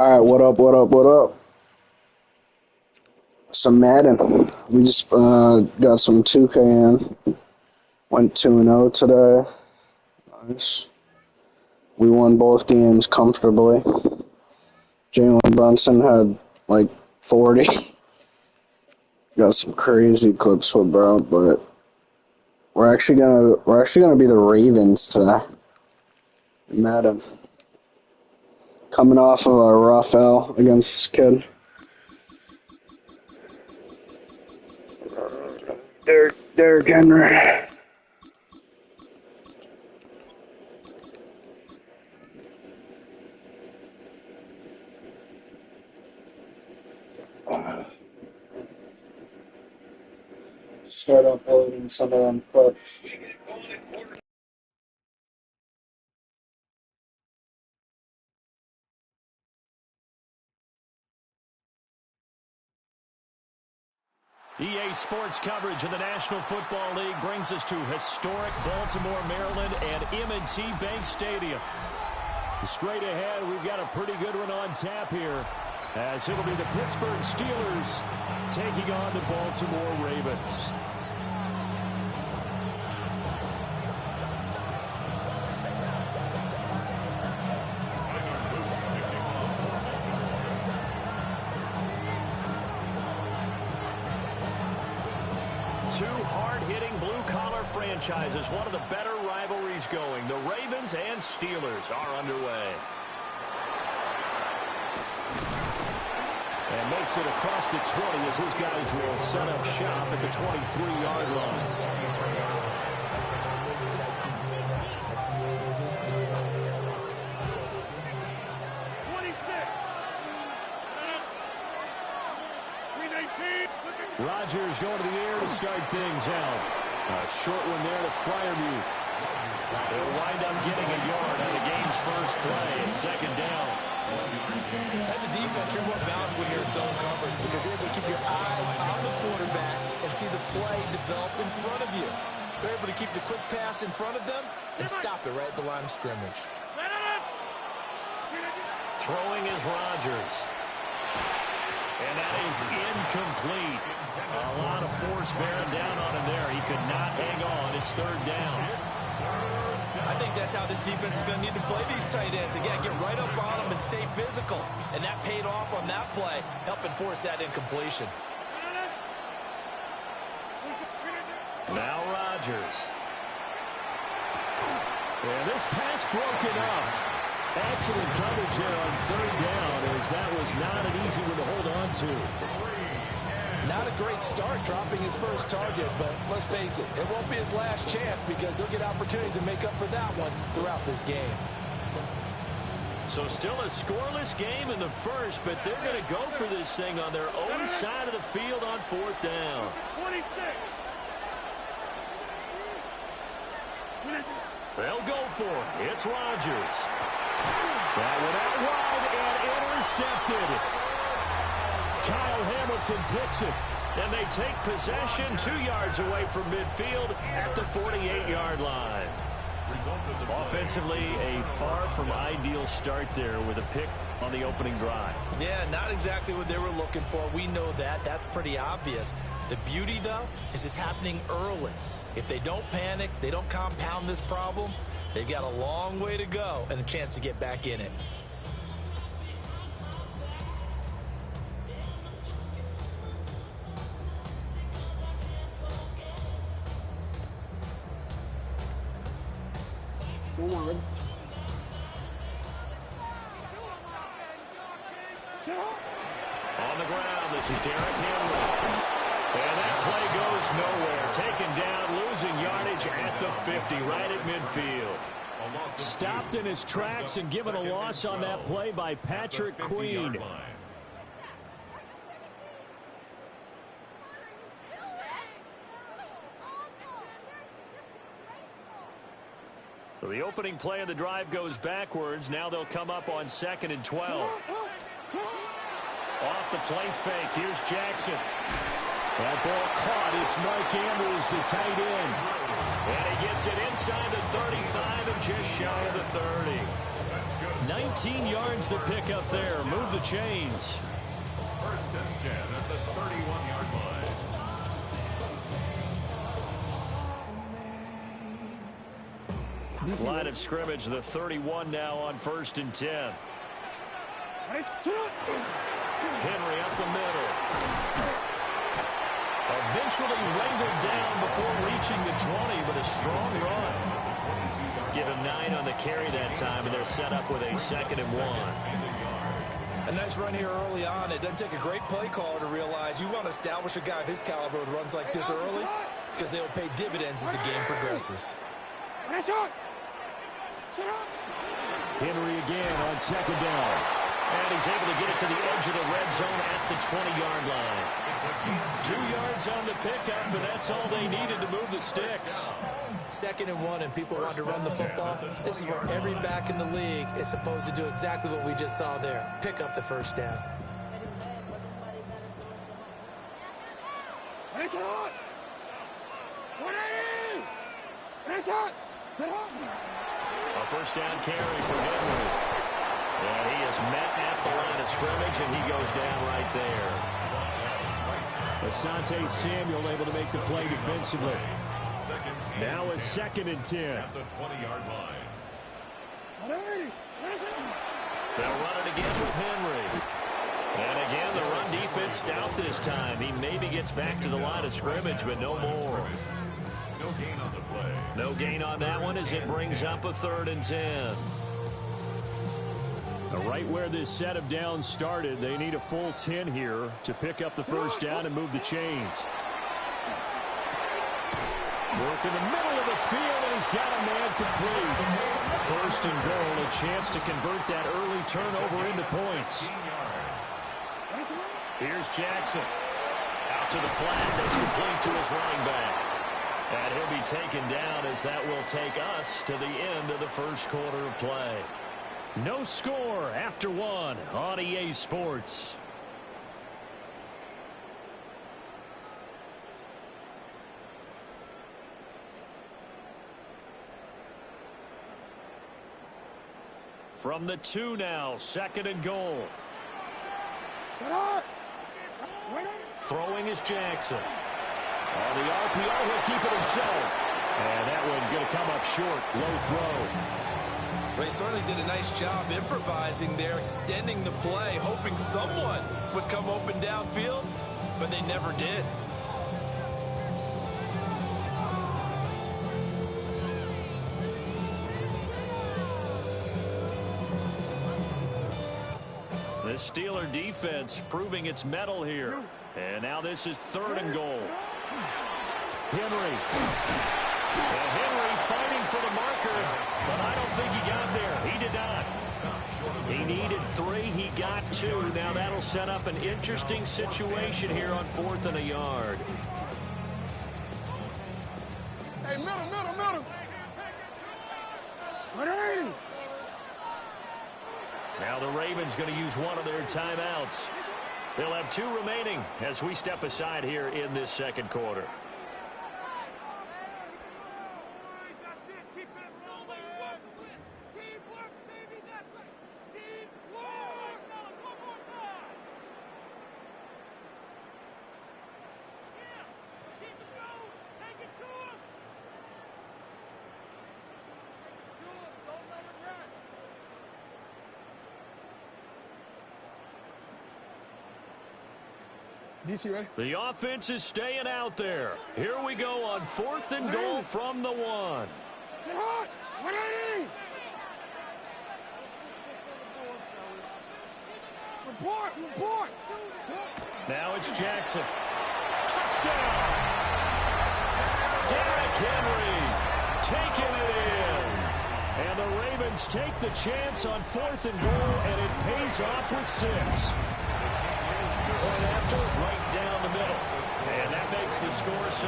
All right, what up, what up, what up? Some Madden. We just got some 2K in. Went 2-0 today. Nice. We won both games comfortably. Jalen Brunson had like 40. Got some crazy clips with bro, but we're actually gonna be the Ravens today. Madden. Coming off of a rough L against this kid. Derrick Henry. Start uploading some of them clips. EA Sports coverage of the National Football League brings us to historic Baltimore, Maryland, and M&T Bank Stadium. Straight ahead, we've got a pretty good one on tap here, as it'll be the Pittsburgh Steelers taking on the Baltimore Ravens. Two hard-hitting blue-collar franchises, one of the better rivalries going. The Ravens and Steelers are underway. And makes it across the 20 as his guys will set up shop at the 23-yard line. Rodgers going to the air to start things out. A short one there to Freiermuth. They'll wind up getting a yard on the game's first play at second down. As a defense, you're more balanced when you're in zone coverage because you're able to keep your eyes on the quarterback and see the play develop in front of you. You're able to keep the quick pass in front of them and stop it right at the line of scrimmage. Throwing is Rodgers. And that is incomplete. A lot of force bearing down on him there. He could not hang on. It's third down. I think that's how this defense is going to need to play these tight ends. Again, get right up on them and stay physical. And that paid off on that play, helping force that incompletion. Now Rodgers. And this pass broken up. Excellent coverage there on third down, as that was not an easy one to hold on to. Not a great start dropping his first target, but let's face it, it won't be his last chance because he'll get opportunities to make up for that one throughout this game. So still a scoreless game in the first, but they're going to go for this thing on their own side of the field on fourth down. 26. They'll go for it. It's Rodgers. That one out wide and intercepted. Kyle Hamilton picks it. And they take possession 2 yards away from midfield at the 48-yard line. Offensively, a far from ideal start there with a pick on the opening drive. Yeah, not exactly what they were looking for. We know that. That's pretty obvious. The beauty, though, is it's happening early. If they don't panic, they don't compound this problem, they've got a long way to go and a chance to get back in it. Forward. On the ground, this is Derrick Henry. And that play goes nowhere. Taken down, losing yardage at the 50, right at midfield. Stopped in his tracks and given a loss on that play by Patrick Queen. So the opening play of the drive goes backwards. Now they'll come up on 2nd and 12. Off the play fake. Here's Jackson. That ball caught. It's Mark Andrews, the tight end. And he gets it inside the 35 and just shy of the 30. 19 yards to pick up there. Move the chains. First and 10 at the 31-yard line. Line of scrimmage, the 31 now on 1st and 10. Henry up the middle. Eventually wrangled down before reaching the 20, but a strong run. Give him 9 on the carry that time, and they're set up with a 2nd and 1. A nice run here early on. It doesn't take a great play caller to realize you want to establish a guy of his caliber with runs like this early because they will pay dividends as the game progresses. Henry again on 2nd down. And he's able to get it to the edge of the red zone at the 20-yard line. 2 yards on the pickup, but that's all they needed to move the sticks. 2nd and 1, and people want to run the football. This is where every back in the league is supposed to do exactly what we just saw there. Pick up the first down. A first down carry for Henry. And he is met at the line of scrimmage, and he goes down right there. Asante Samuel able to make the play defensively. Now a 2nd and 10. At the 20-yard line. They'll run it again with Henry. And again, the run defense stout this time. He maybe gets back to the line of scrimmage, but no more. No gain on the play. No gain on that one as it brings up a 3rd and 10. Right where this set of downs started, they need a full 10 here to pick up the first down and move the chains. Work in the middle of the field, and he's got a man complete. 1st and goal, a chance to convert that early turnover into points. Here's Jackson. Out to the flat, that's complete to his running back. And he'll be taken down as that will take us to the end of the first quarter of play. No score after 1 on EA Sports. From the 2 now, 2nd and goal. Throwing is Jackson. On the RPO, he'll keep it himself. And that one going to come up short. Low throw. They certainly did a nice job improvising there, extending the play, hoping someone would come open downfield, but they never did. The Steeler defense proving its mettle here. And now this is 3rd and goal. Henry. And Henry fighting for the marker, but I don't think he got there. He did not. He needed 3. He got 2. Now that'll set up an interesting situation here on 4th and a yard. Hey, middle. Now the Ravens going to use one of their timeouts. They'll have 2 remaining as we step aside here in this 2nd quarter. The offense is staying out there. Here we go on 4th and goal from the 1. Now it's Jackson. Touchdown! Derrick Henry taking it in. And the Ravens take the chance on 4th and goal, and it pays off with 6. Point after, right down the middle. And that makes the score 7-0.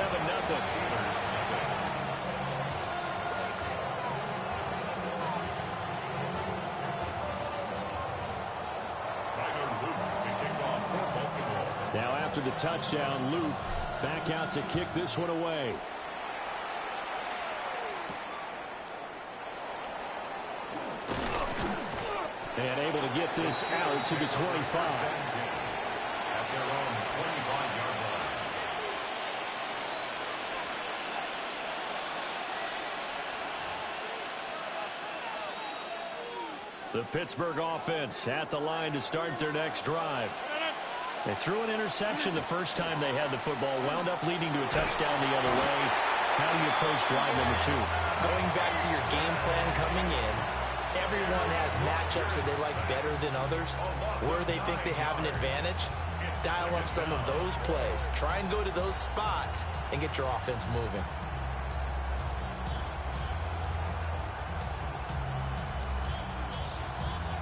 Now after the touchdown, Luke back out to kick this one away. And able to get this out to the 25. At their own 25-yard line. The Pittsburgh offense at the line to start their next drive. They threw an interception the first time they had the football, wound up leading to a touchdown the other way. How do you approach drive number 2? Going back to your game plan coming in, everyone has matchups that they like better than others. Where they think they have an advantage, dial up some of those plays. Try and go to those spots and get your offense moving.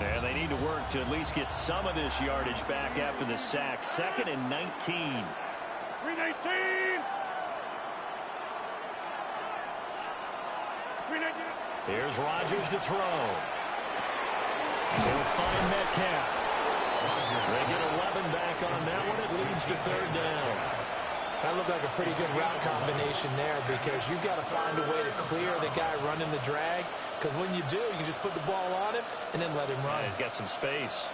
And they need to work to at least get some of this yardage back after the sack. 2nd and 19. 319. Here's Rodgers to throw. He'll find Metcalf. They get 11 back on that one. It leads to 3rd down. That looked like a pretty good route combination there because you've got to find a way to clear the guy running the drag, because when you do, you can just put the ball on him and then let him run. He's got some space.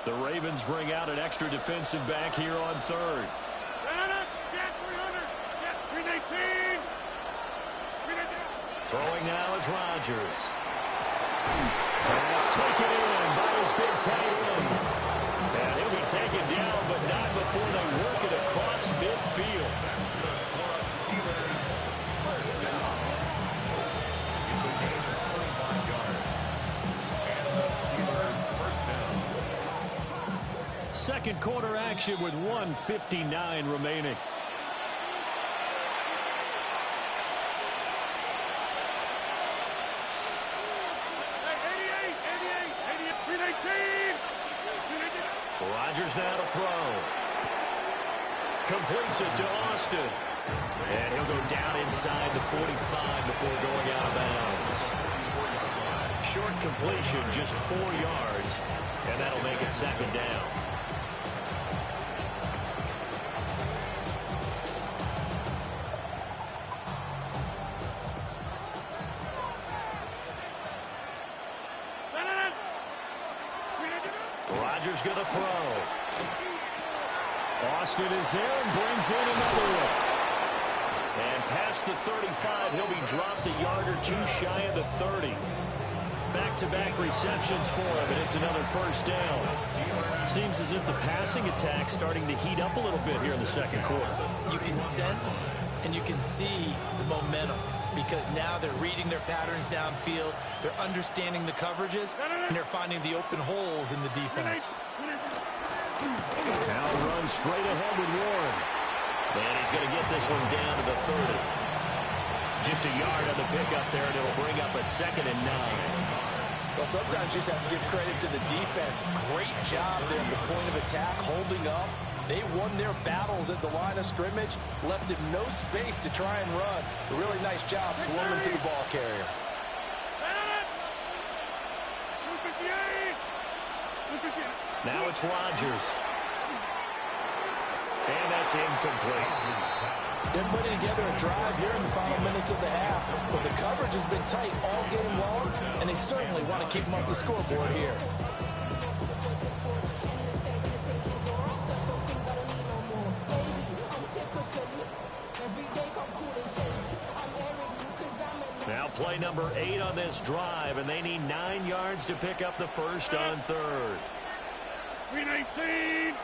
The Ravens bring out an extra defensive back here on 3rd. Throwing now is Rodgers. Pass taken in by his big tight end. And he'll be taken down, but not before they work it across midfield. That's good for a Steelers first down. It's a gain of 25 yards. And the Steelers first down. Second quarter action with 1:59 remaining. Rodgers now to throw. Completes it to Austin. And he'll go down inside the 45 before going out of bounds. Short completion, just 4 yards. And that'll make it 2nd down. Rodgers going to throw. Austin is there and brings in another one. And past the 35, he'll be dropped a yard or 2 shy of the 30. Back-to-back receptions for him, and it's another 1st down. Seems as if the passing attack's starting to heat up a little bit here in the 2nd quarter. You can sense and you can see the momentum, because now they're reading their patterns downfield, they're understanding the coverages, and they're finding the open holes in the defense. Now runs straight ahead with Warren. And he's going to get this one down to the 30. Just a yard on the pickup there, and it'll bring up a 2nd and 9. Well, sometimes you just have to give credit to the defense. Great job there at the point of attack, holding up. They won their battles at the line of scrimmage, left him no space to try and run. A really nice job swarming to the ball carrier. Now it's Rodgers. And that's incomplete. They're putting together a drive here in the final minutes of the half, but the coverage has been tight all game long, and they certainly want to keep them off the scoreboard here. Now play number 8 on this drive, and they need 9 yards to pick up the first on 3rd. 319.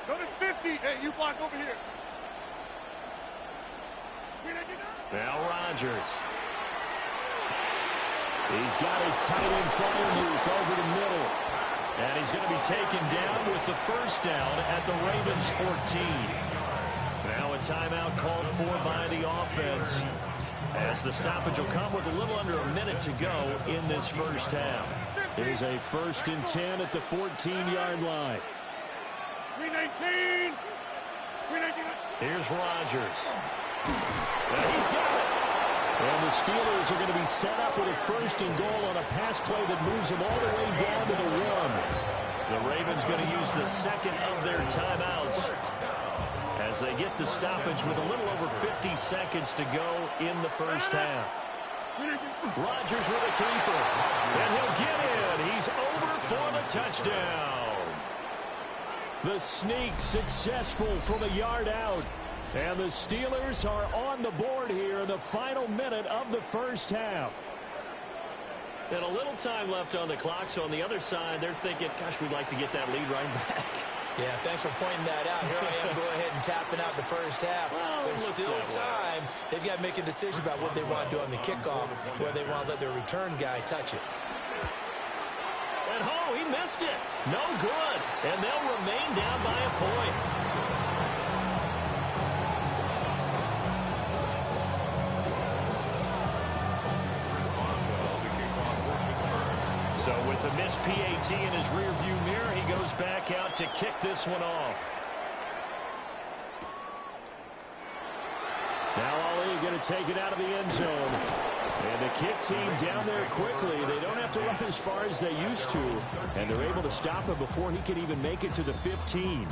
Go to 50. Hey, you block over here. Now Rodgers. He's got his tight end Freiermuth over the middle. And he's going to be taken down with the first down at the Ravens 14. Now a timeout called for by the offense, as the stoppage will come with a little under a minute to go in this first half. Here's a 1st and 10 at the 14-yard line. 319. 319. Here's Rodgers. And he's got it. And the Steelers are going to be set up with a 1st and goal on a pass play that moves them all the way down to the 1. The Ravens going to use the 2nd of their timeouts as they get the stoppage with a little over 50 seconds to go in the first half. Rodgers with a keeper, and he'll get in. He's over for the touchdown. The sneak successful from a yard out. And the Steelers are on the board here in the final minute of the first half. And a little time left on the clock, so on the other side, they're thinking, gosh, we'd like to get that lead right back. Yeah, thanks for pointing that out. Here I am, go ahead and tapping out the first half. Well, there's still time. They've got to make a decision about what they want to do on the kickoff, where they want to let their return guy touch it. And he missed it. No good. And they'll remain down by a point. So with the missed PAT in his rearview mirror, he goes back out to kick this one off. Now Ali going to take it out of the end zone. And the kick team down there quickly. They don't have to run as far as they used to. And they're able to stop him before he can even make it to the 15.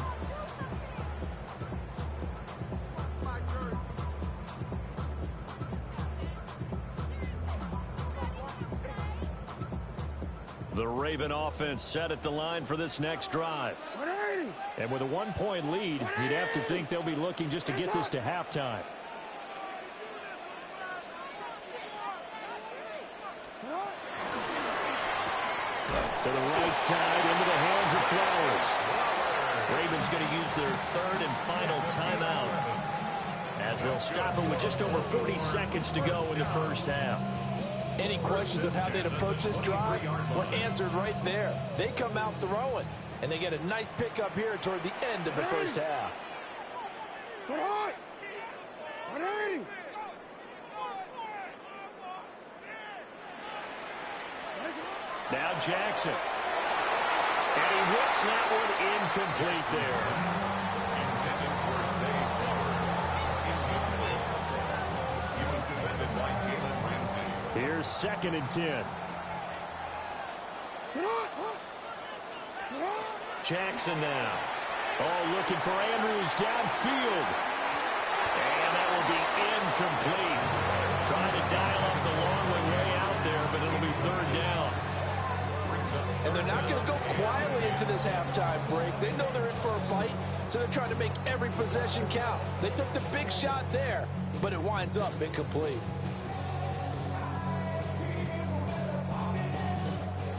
The Raven offense set at the line for this next drive. And with a 1-point lead, you'd have to think they'll be looking just to get this to halftime. To the right side, into the hands of Flowers. Ravens going to use their 3rd and final timeout, as they'll stop it with just over 40 seconds to go in the first half. Any questions of how they'd approach this drive were answered right there. They come out throwing, and they get a nice pickup here toward the end of the first half. Now Jackson. And he whips that one incomplete there. Intended for a save, Flowers. Incomplete. He was defended by Jalen Ramsey. Here's 2nd and 10. Jackson now. Looking for Andrews downfield. And that will be incomplete. Trying to dial up the long way out there, but it'll be 3rd down. And they're not going to go quietly into this halftime break. They know they're in for a fight, so they're trying to make every possession count. They took the big shot there, but it winds up incomplete.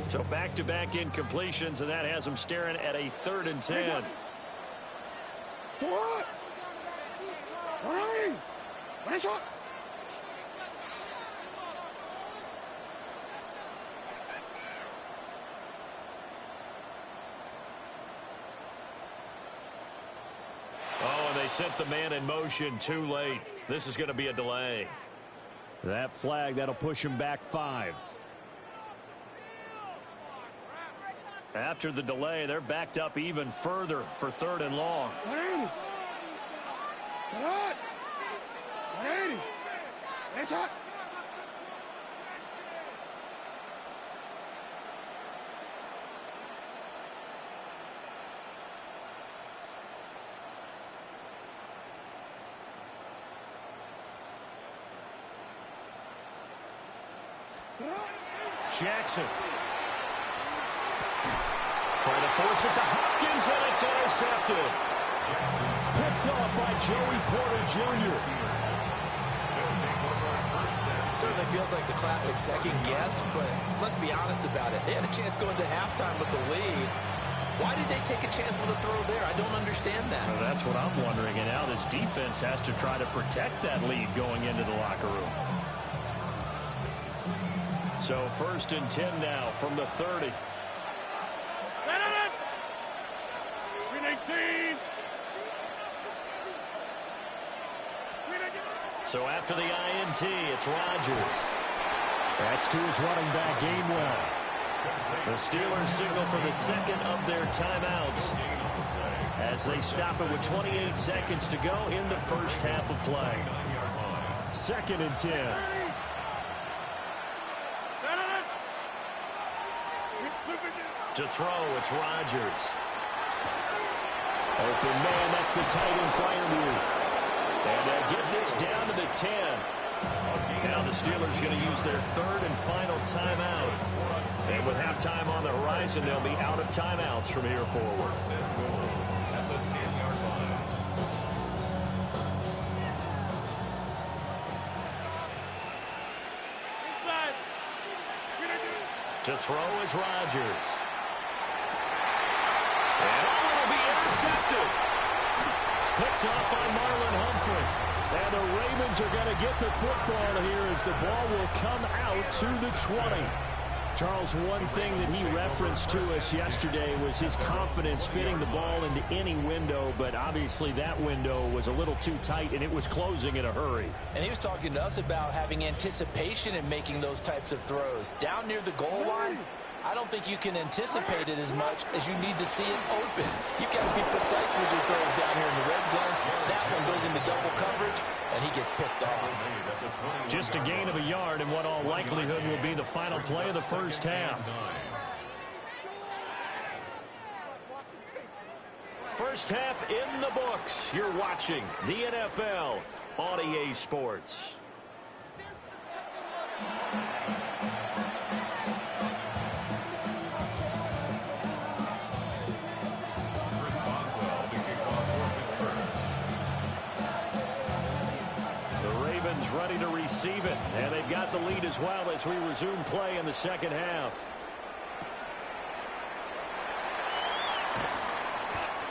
So back-to-back incompletions, and that has them staring at a 3rd and 10. And they sent the man in motion too late. This is going to be a delay. That flag, that'll push him back 5. After the delay, they're backed up even further for 3rd and long. Jackson. Trying to force it to Hopkins, and it's intercepted. Picked up by Joey Porter Jr. Certainly feels like the classic second guess, but let's be honest about it. They had a chance going to halftime with the lead. Why did they take a chance with a throw there? I don't understand that. Well, that's what I'm wondering, and now this defense has to try to protect that lead going into the locker room. So 1st and 10 now from the 30. So after the INT, it's Rodgers. That's to his running back, Gainwell. The Steelers signal for the 2nd of their timeouts as they stop it with 28 seconds to go in the first half of play. 2nd and 10. To throw, it's Rodgers. Open man, that's the tight end Freiermuth. And they'll get this down to the 10. Now the Steelers going to use their third and final timeout. And with halftime on the horizon, they'll be out of timeouts from here forward. To throw is Rodgers. And will be intercepted. Picked off by Marlon Humphrey. And the Ravens are going to get the football here as the ball will come out to the 20. Charles, one thing that he referenced to us yesterday was his confidence fitting the ball into any window, but obviously that window was a little too tight and it was closing in a hurry. And he was talking to us about having anticipation in making those types of throws. Down near the goal line, I don't think you can anticipate it as much as you need to see it open. You've got to be precise with your throws down here in the red zone. That one goes into double coverage, and he gets picked off. Just a gain of a yard in what all likelihood will be the final play of the first half. First half in the books. You're watching the NFL on EA Sports. Ready to receive it, and they've got the lead as well as we resume play in the second half.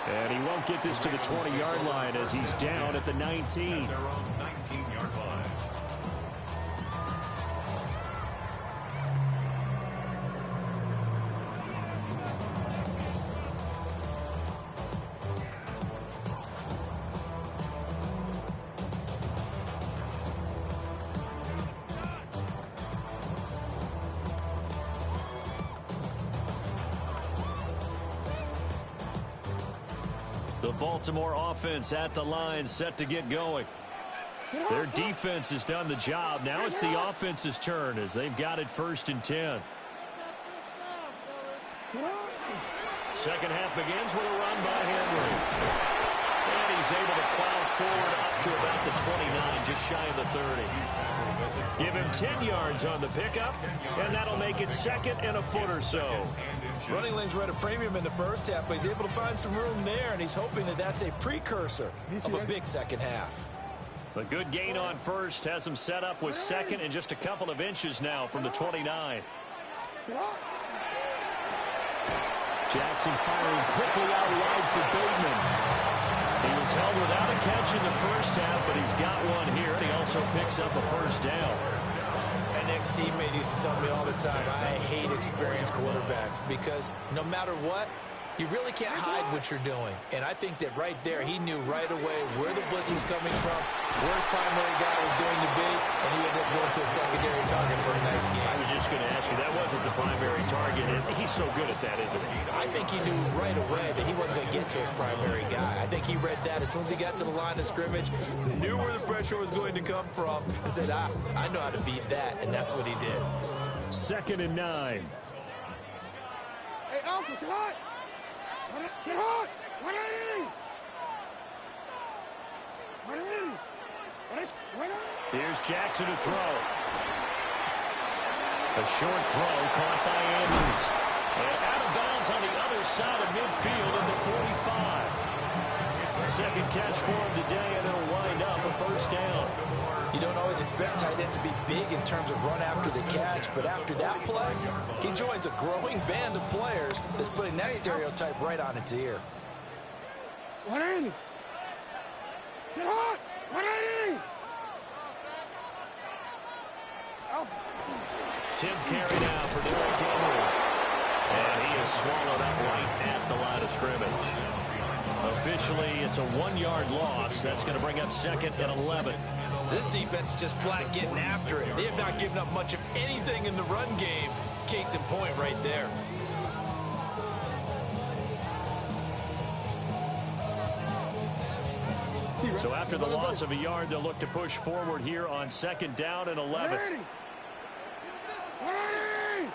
And he won't get this to the 20-yard line as he's down at the 19. Their own 19-yard line. The Baltimore offense at the line, set to get going. Their defense has done the job. Now it's the offense's turn as they've got it 1st and 10. Second half begins with a run by Henry. And he's able to plow forward up to about the 29, just shy of the 30. Give him 10 yards on the pickup, and that'll make it 2nd and a foot or so. Running lanes were at a premium in the first half, but he's able to find some room there, and he's hoping that that's a precursor of a big second half. A good gain on first has him set up with 2nd and just a couple of inches now from the 29. Jackson firing quickly out wide for Bateman. He was held without a catch in the first half, but he's got one here, and he also picks up a first down. An ex-teammate used to tell me all the time, I hate experienced quarterbacks because no matter what, you really can't hide what you're doing. And I think that right there, he knew right away where the blitz was coming from, where his primary guy was going to be, and he ended up going to a secondary target for a nice game. I was just going to ask you, that wasn't the primary target. He's so good at that, isn't he? I think he knew right away that he wasn't going to get to his primary guy. I think he read that as soon as he got to the line of scrimmage, knew where the pressure was going to come from, and said, I know how to beat that, and that's what he did. 2nd and 9. Hey, Alpha, sit hot! Sit hot! 180! 180! Here's Jackson to throw. A short throw caught by Andrews. And out of bounds on the other side of midfield at the 45. Second catch for him today, and it'll wind up a first down. You don't always expect tight ends to be big in terms of run after the catch, but after that play, he joins a growing band of players that's putting that stereotype right on its ear. 180! Sit hot! 180! 10th carry now for Derrick Henry. And he is swallowed up right at the line of scrimmage. Officially, it's a 1-yard loss. That's going to bring up 2nd and 11. This defense is just flat getting after it. They have not given up much of anything in the run game. Case in point right there. So after the loss of a yard, they'll look to push forward here on 2nd down and 11. 180!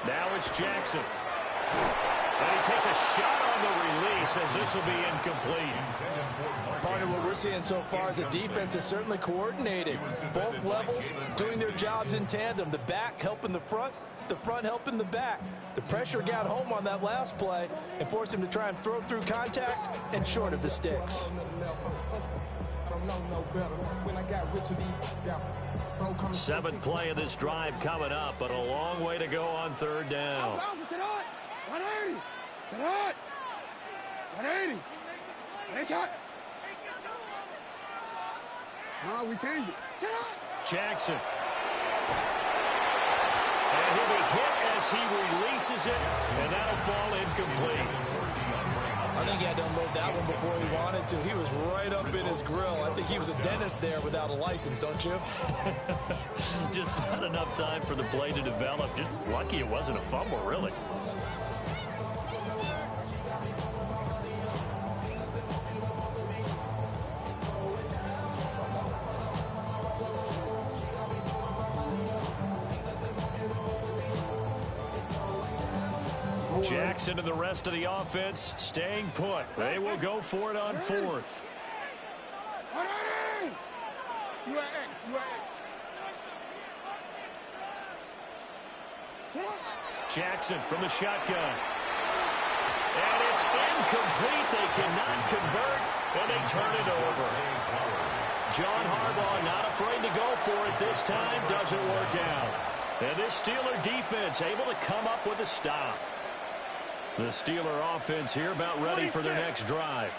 Now it's Jackson. And he takes a shot on the release as this will be incomplete. Partner, what we're seeing so far is the defense is certainly coordinated. Both levels doing their jobs in tandem. The back helping the front helping the back. The pressure got home on that last play and forced him to try and throw through contact and short of the sticks. Seventh play of this drive coming up, but a long way to go on third down. 180. We changed it. Jackson. And he'll be hit as he releases it, and that'll fall incomplete. I think he had to unload that one before he wanted to. He was right up in his grill. I think he was a dentist there without a license, don't you? Just not enough time for the play to develop. Just lucky it wasn't a fumble, really. Jackson and the rest of the offense staying put. They will go for it on fourth. Jackson from the shotgun. And it's incomplete. They cannot convert, and they turn it over. John Harbaugh not afraid to go for it this time. Doesn't work out. And this Steeler defense able to come up with a stop. The Steeler offense here about ready for their next drive.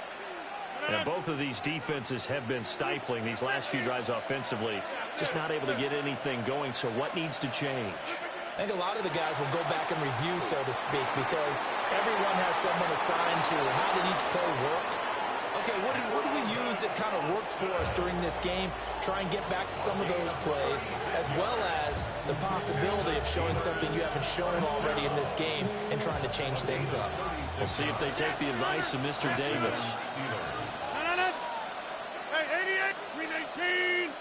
And both of these defenses have been stifling these last few drives offensively. Just not able to get anything going, so what needs to change? I think a lot of the guys will go back and review, so to speak, because everyone has someone assigned to how did each play work. Okay, what do we use that kind of worked for us during this game? Try and get back to some of those plays, as well as the possibility of showing something you haven't shown already in this game and trying to change things up. We'll see if they take the advice of Mr. Davis. Hey, 88, 319.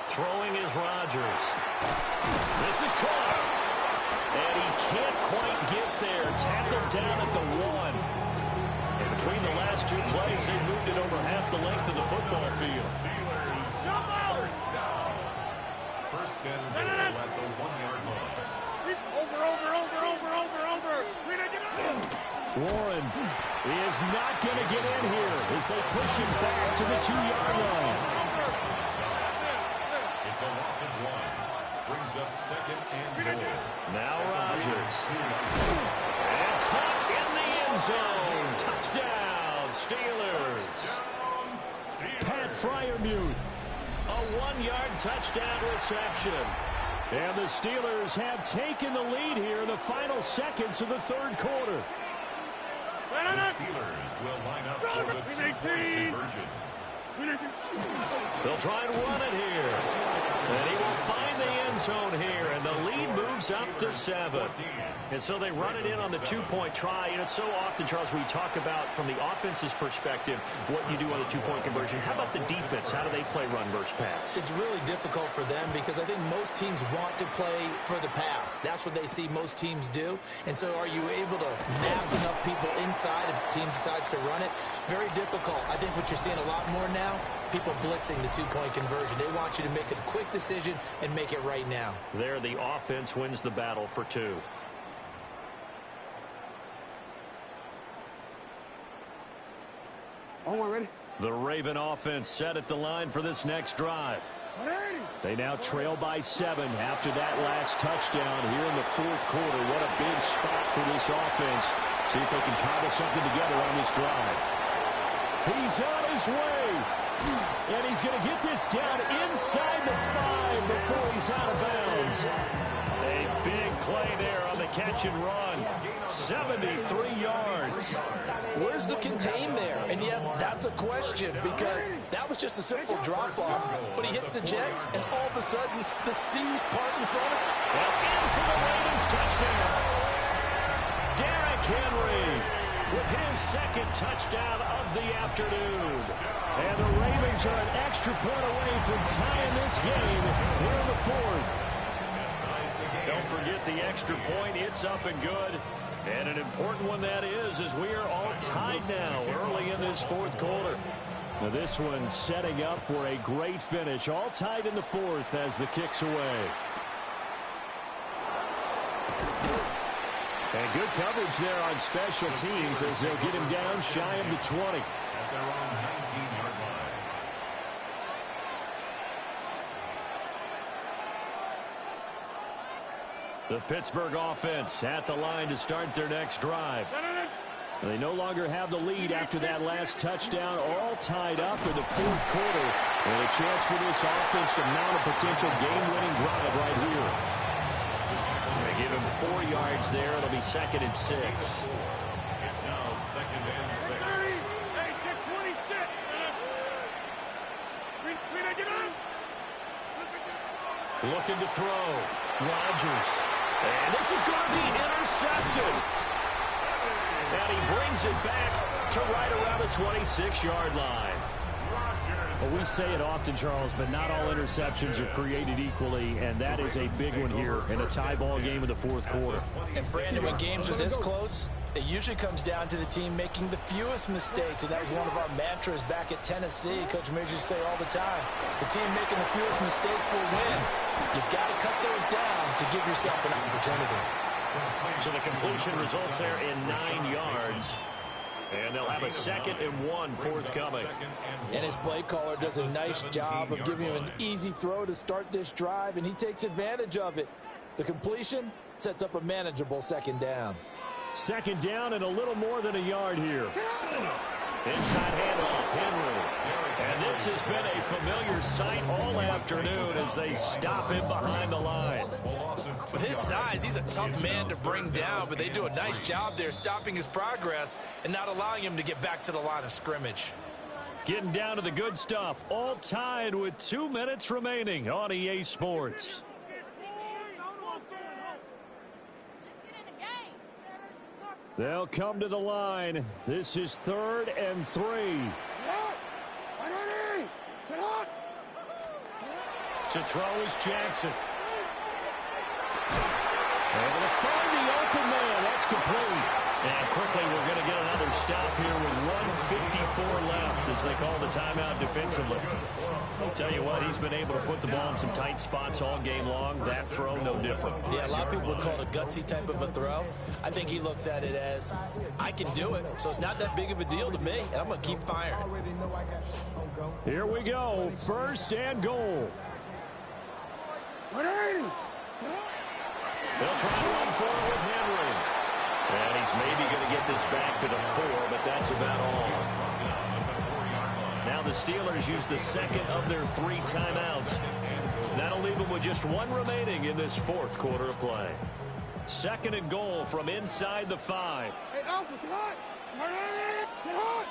Throwing is Rodgers. This is caught. And he can't quite get there. Tackled down at the 1. And between the last two plays, they moved it over half the length of the football field. First and goal at the 1-yard line. Over. Warren is not going to get in here as they push him back to the 2-yard line. It's a loss of 1. Brings up second and goal. Now Rodgers. And caught in the end zone. Touchdown, Steelers. Pat Freiermuth. A 1-yard touchdown reception. And the Steelers have taken the lead here in the final seconds of the third quarter. The Steelers will line up for the 2-point conversion. They'll try and run it here. And he will find the end zone here, and the lead moves up to 7. And so they run it in on the 2-point try. And it's so often, Charles, we talk about from the offense's perspective what you do on the 2-point conversion. How about the defense? How do they play run versus pass? It's really difficult for them because I think most teams want to play for the pass. That's what they see most teams do. And so are you able to mass enough people inside if the team decides to run it? Very difficult. I think what you're seeing a lot more now, people blitzing the 2-point conversion. They want you to make a quick decision and make it right now. There, the offense wins the battle for 2. Ready? The Raven offense set at the line for this next drive. They now trail by 7 after that last touchdown here in the fourth quarter. What a big spot for this offense. See if they can cobble something together on this drive. He's on his way. And he's going to get this down inside the 5 before he's out of bounds. A big play there on the catch and run. 73 yards. Where's the contain there? And yes, that's a question because that was just a simple drop-off. But he hits the Jets, and all of a sudden, the seas part in front of him. And in for the Ravens touchdown. Derrick Henry with his second touchdown of the afternoon. And the Ravens are an extra point away from tying this game here in the fourth. forget the extra point. It's up and good. And an important one that is, as we are all tied now early in this fourth quarter. Now this one setting up for a great finish. All tied in the fourth as the kick's away. And good coverage there on special teams as they'll get him down shy of the 20. At their own 19-yard line. The Pittsburgh offense at the line to start their next drive. They no longer have the lead after that last touchdown, all tied up in the fourth quarter. And a chance for this offense to mount a potential game-winning drive right here. They give him 4 yards there. It'll be 2nd and 6. It's now 2nd and 6. Hey, get 26. Looking to throw. Rodgers. And this is going to be intercepted. And he brings it back to right around the 26-yard line. Rodgers. Well, we say it often, Charles, but not all interceptions are created equally, and that is a big one here in a tie ball game in the fourth quarter. And Brandon, when games are this close, it usually comes down to the team making the fewest mistakes, and that was one of our mantras back at Tennessee. Coach Majors used to say all the time, the team making the fewest mistakes will win. You've got to cut those down to give yourself an opportunity. So the completion results there in 9 yards. And they'll have a 2nd and 1 forthcoming. And his play caller does a nice job of giving him an easy throw to start this drive, and he takes advantage of it. The completion sets up a manageable 2nd down. 2nd down and a little more than a yard here. Inside handoff, Henry. And this has been a familiar sight all afternoon as they stop him behind the line. With his size, he's a tough man to bring down, but they do a nice job there stopping his progress and not allowing him to get back to the line of scrimmage. Getting down to the good stuff, all tied with 2 minutes remaining on EA Sports. They'll come to the line. This is 3rd and 3. To throw is Jackson. Able to find the open man. That's complete. And quickly we're going to get another stop here with 1:54 left as they call the timeout defensively. I'll tell you what, he's been able to put the ball in some tight spots all game long. That throw, no different. Yeah, a lot of people would call it a gutsy type of a throw. I think he looks at it as, I can do it, so it's not that big of a deal to me, and I'm going to keep firing. Here we go, 1st and goal. They'll try to run forward with Henry. And he's maybe going to get this back to the 4, but that's about all. Now the Steelers use the 2nd of their 3 timeouts. That'll leave them with just 1 remaining in this fourth quarter of play. 2nd and goal from inside the 5. Hey, Alpha, sit hot. Sit hot.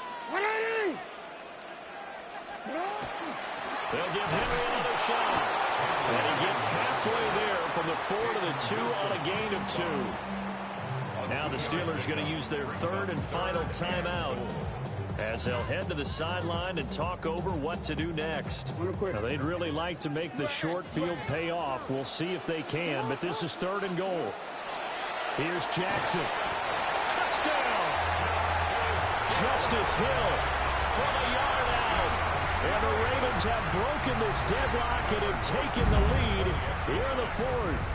They'll give Henry another shot. And he gets halfway there from the 4 to the 2 on a gain of 2. Now the Steelers going to use their 3rd and final timeout as they'll head to the sideline and talk over what to do next. Now, they'd really like to make the short field pay off. We'll see if they can, but this is 3rd and goal. Here's Jackson. Touchdown! Justice Hill from a yard out. And the Ravens have broken this deadlock and have taken the lead here in the 4th.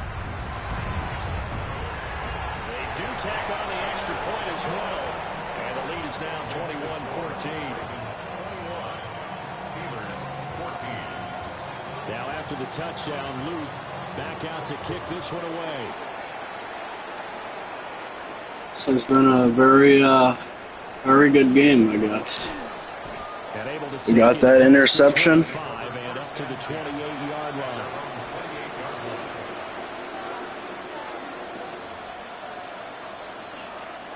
They do tack on the extra point as well. And the lead is now 21-14. Now after the touchdown, Luke back out to kick this one away. So it's been a very good game, I guess. We got that interception. And up to the 28-yard line.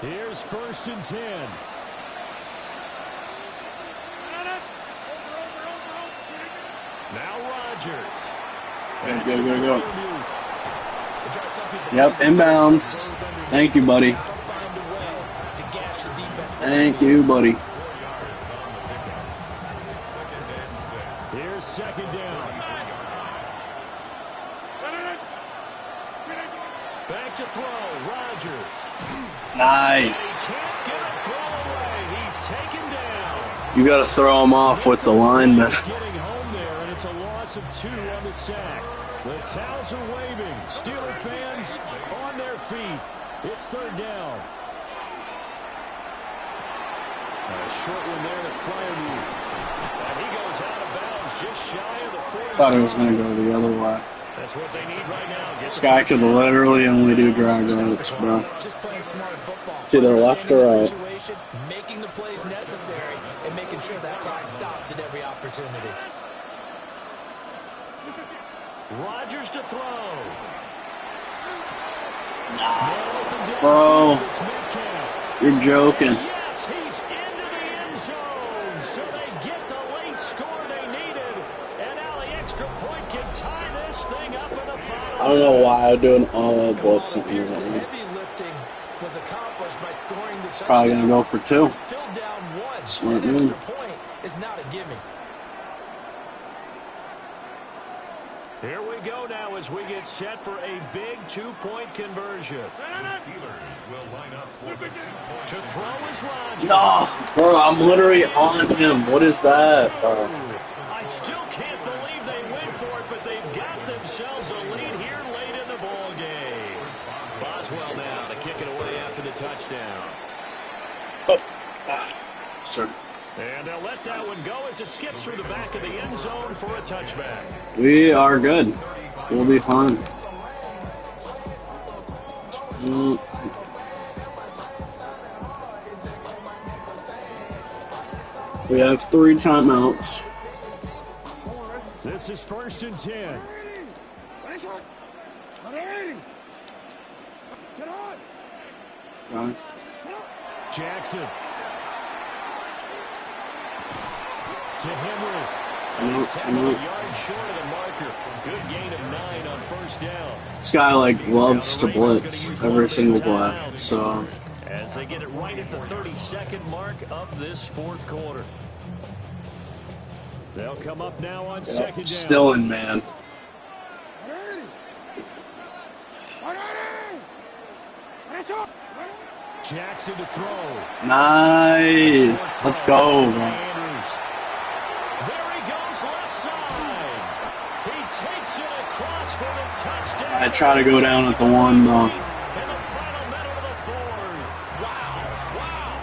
Here's 1st and 10. Now Rodgers. Go. Yep, inbounds. Thank you, buddy. Thank you, buddy. Here's 2nd down. Nice. Can't get a throw away. He's taken down. You got to throw him off with the lineman. Getting home there, and it's a loss of 2 on the sack. The towels are waving. Steeler fans on their feet. It's 3rd down. A short one there to Fryermuth. And he goes out of bounds just shy of the 40. Thought it was going to go the other way. That's what they need right now. This guy could literally only do drag routes, bro. Just playing smart football. It's either left or right. Making the plays necessary and making sure that clock stops at every opportunity. Rodgers to throw. Bro, you're joking. Yes, he's into the end zone. So they get the late score they needed. And now the extra point can tie this thing up in the final. I don't know why I'm doing all blitzing here. The heavy lifting was accomplished by scoring the It's probably going to go for 2. Still down 1. Smart An move. extra point is not a gimme. Here we go now as we get set for a big 2-point conversion. The Steelers will line up for the 2-point. To throw is Rodgers. No, bro, I'm literally on him. What is that, bro? I still can't believe they went for it, but they've got themselves a lead here late in the ball game. Boswell now to kick it away after the touchdown. Sir. And they'll let that one go as it skips through the back of the end zone for a touchback. We are good. We'll be fine. We have 3 timeouts. This is 1st and 10. Right. Jackson. To Henry. Nope, He's tackled a nope. yard short of the marker. Good gain of 9 on 1st down. This guy, like, loves to blitz every single play, so... As they get it right at the 32nd mark of this 4th quarter. They'll come up now on 2nd down. Still in man. Jackson to throw. Nice. Let's go, bro. Andrews. There he goes left side. He takes it across for the touchdown. I try to go down at the 1, though. In the final minute of the 4th. Wow.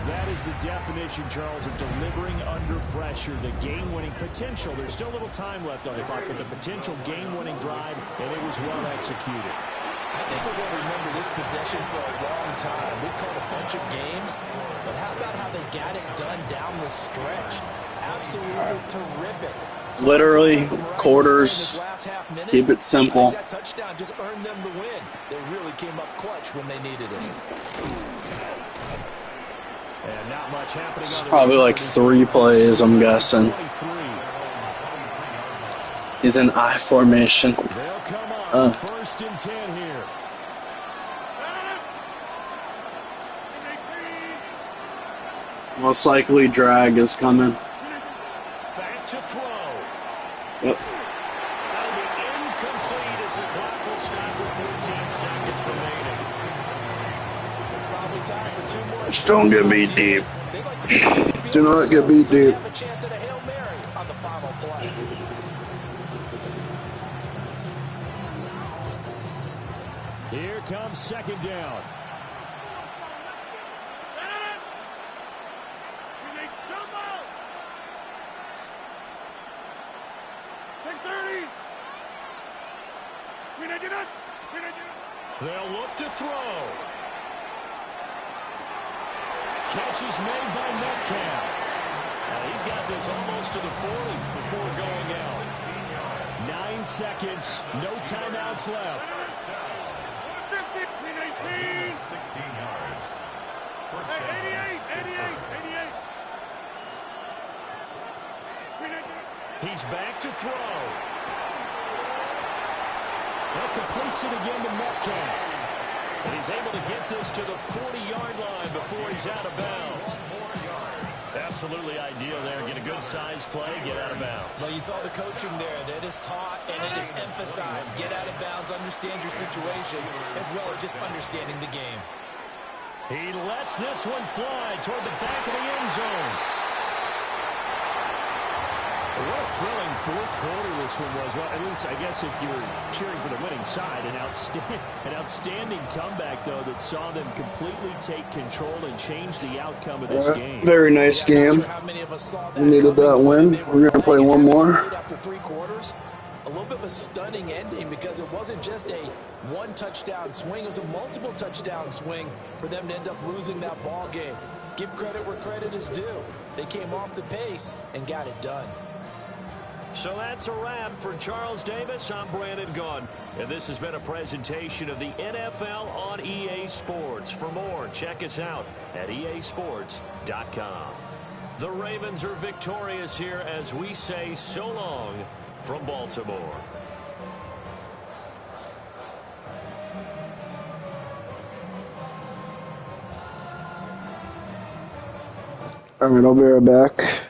That is the definition, Charles, of delivering under pressure. The game-winning potential. There's still a little time left on the clock, but the potential game-winning drive, and it was well executed. I think we're going to remember this possession for a long time. We called a bunch of games, but how about how they got it done down the stretch? Absolutely terrific. Literally, quarters. Keep it simple. That touchdown just earned them the win. They really came up clutch when they needed it. And not much happening. It's probably like 3 plays, I'm guessing. He's in I formation. They'll come up 1st and 10 here. Most likely drag is coming. Back to throw. Yep. That'll be incomplete as the clock will stop with 14 seconds remaining. Probably time for 2 more. Just don't get beat deep. Do not get beat deep. Have a chance at a Hail Mary on the final play. Here comes 2nd down. They'll look to throw. Catch is made by Metcalf. And he's got this almost to the 40 before going out. 9 seconds, no timeouts left. 16 yards. First down. 88. He's back to throw. Well, completes it again to Metcalf. And he's able to get this to the 40-yard line before he's out of bounds. Absolutely ideal there. Get a good size play, get out of bounds. Well, you saw the coaching there. That is taught and it is emphasized. Get out of bounds, understand your situation, as well as just understanding the game. He lets this one fly toward the back of the end zone. What a thrilling fourth quarter this one was. Well, at least I guess if you're cheering for the winning side, an outstanding comeback, though, that saw them completely take control and change the outcome of this game. Very nice game. We needed that win. We're going to play one more. After 3 quarters, a little bit of a stunning ending because it wasn't just a one-touchdown swing. It was a multiple touchdown swing for them to end up losing that ball game. Give credit where credit is due. They came off the pace and got it done. So that's a wrap for Charles Davis. I'm Brandon Gunn. And this has been a presentation of the NFL on EA Sports. For more, check us out at easports.com. The Ravens are victorious here as we say so long from Baltimore. All right, I'll be right back.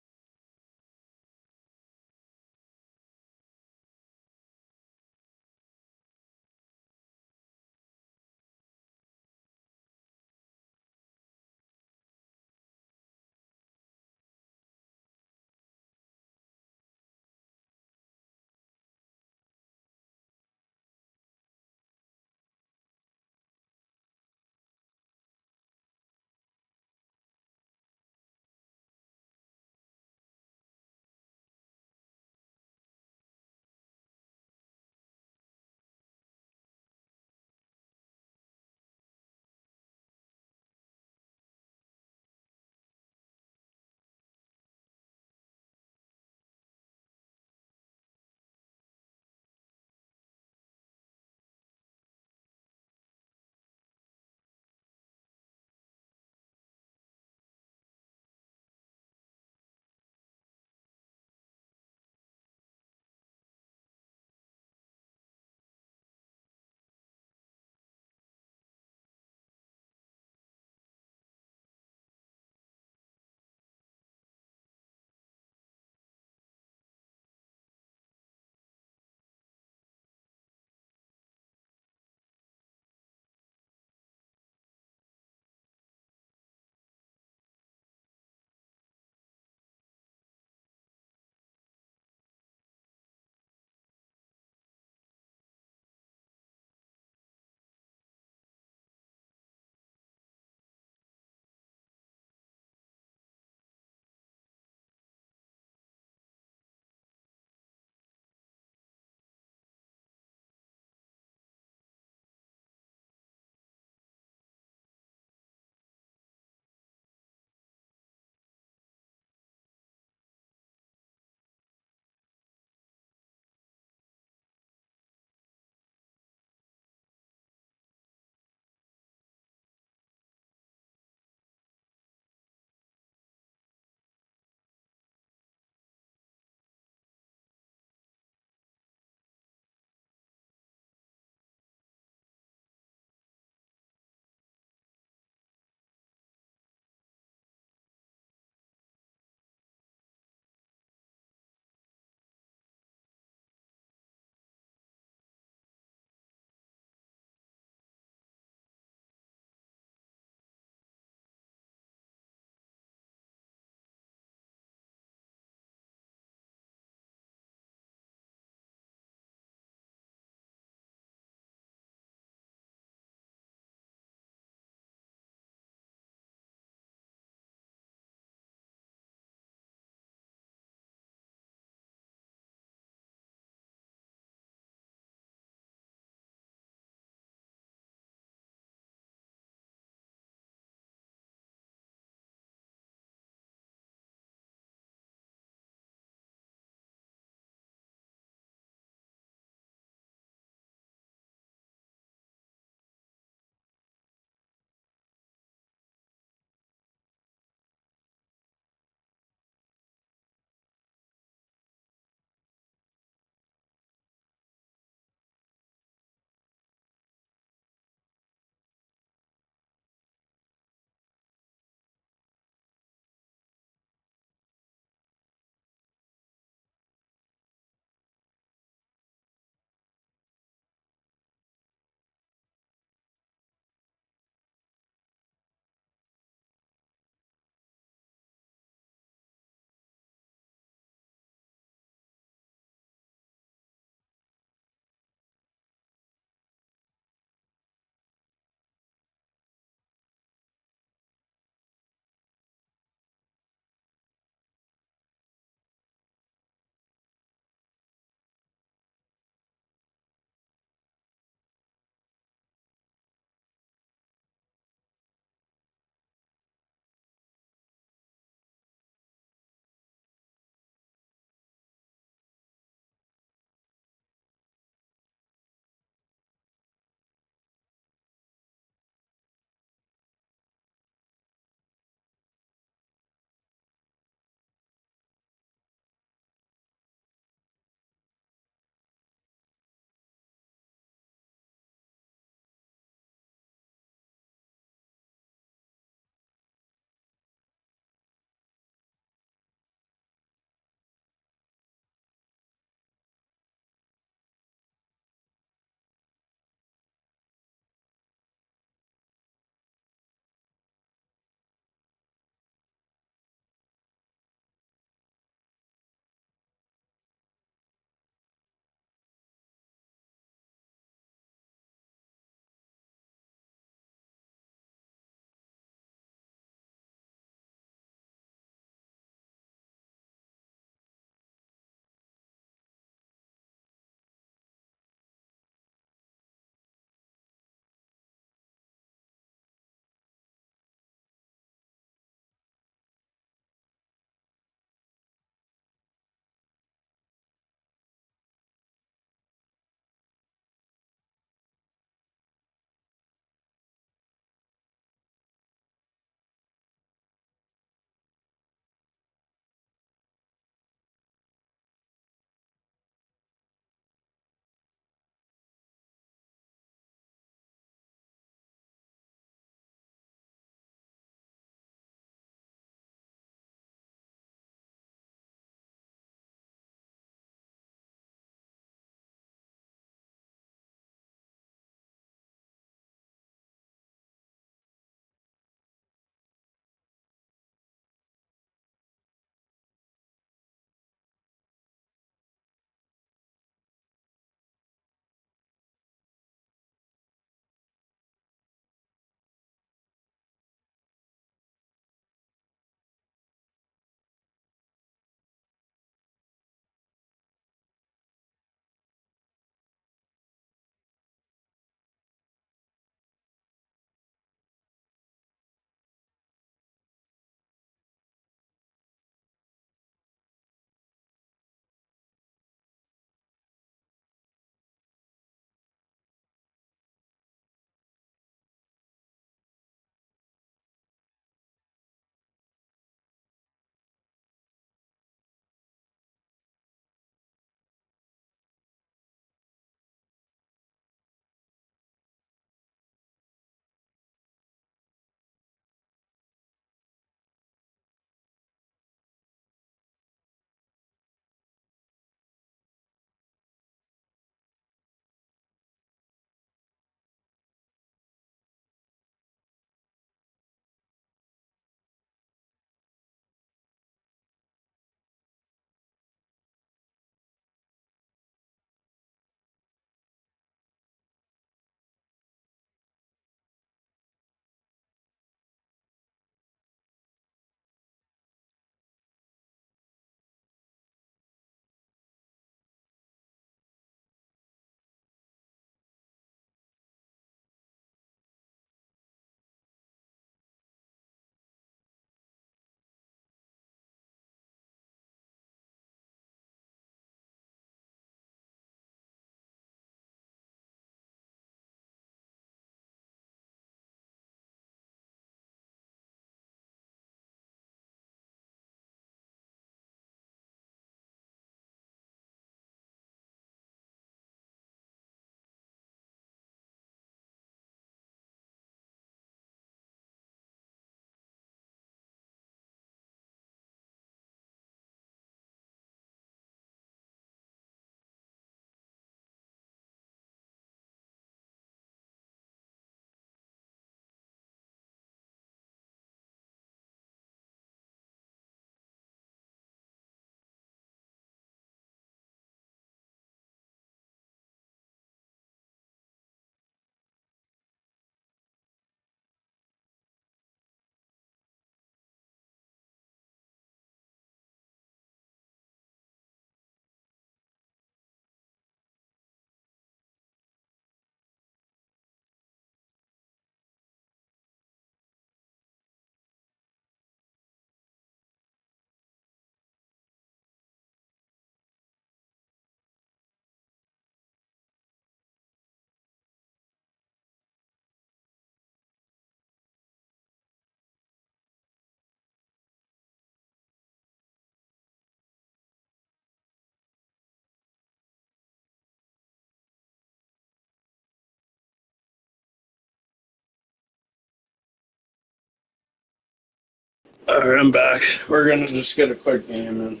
Alright, I'm back. We're gonna just get a quick game in.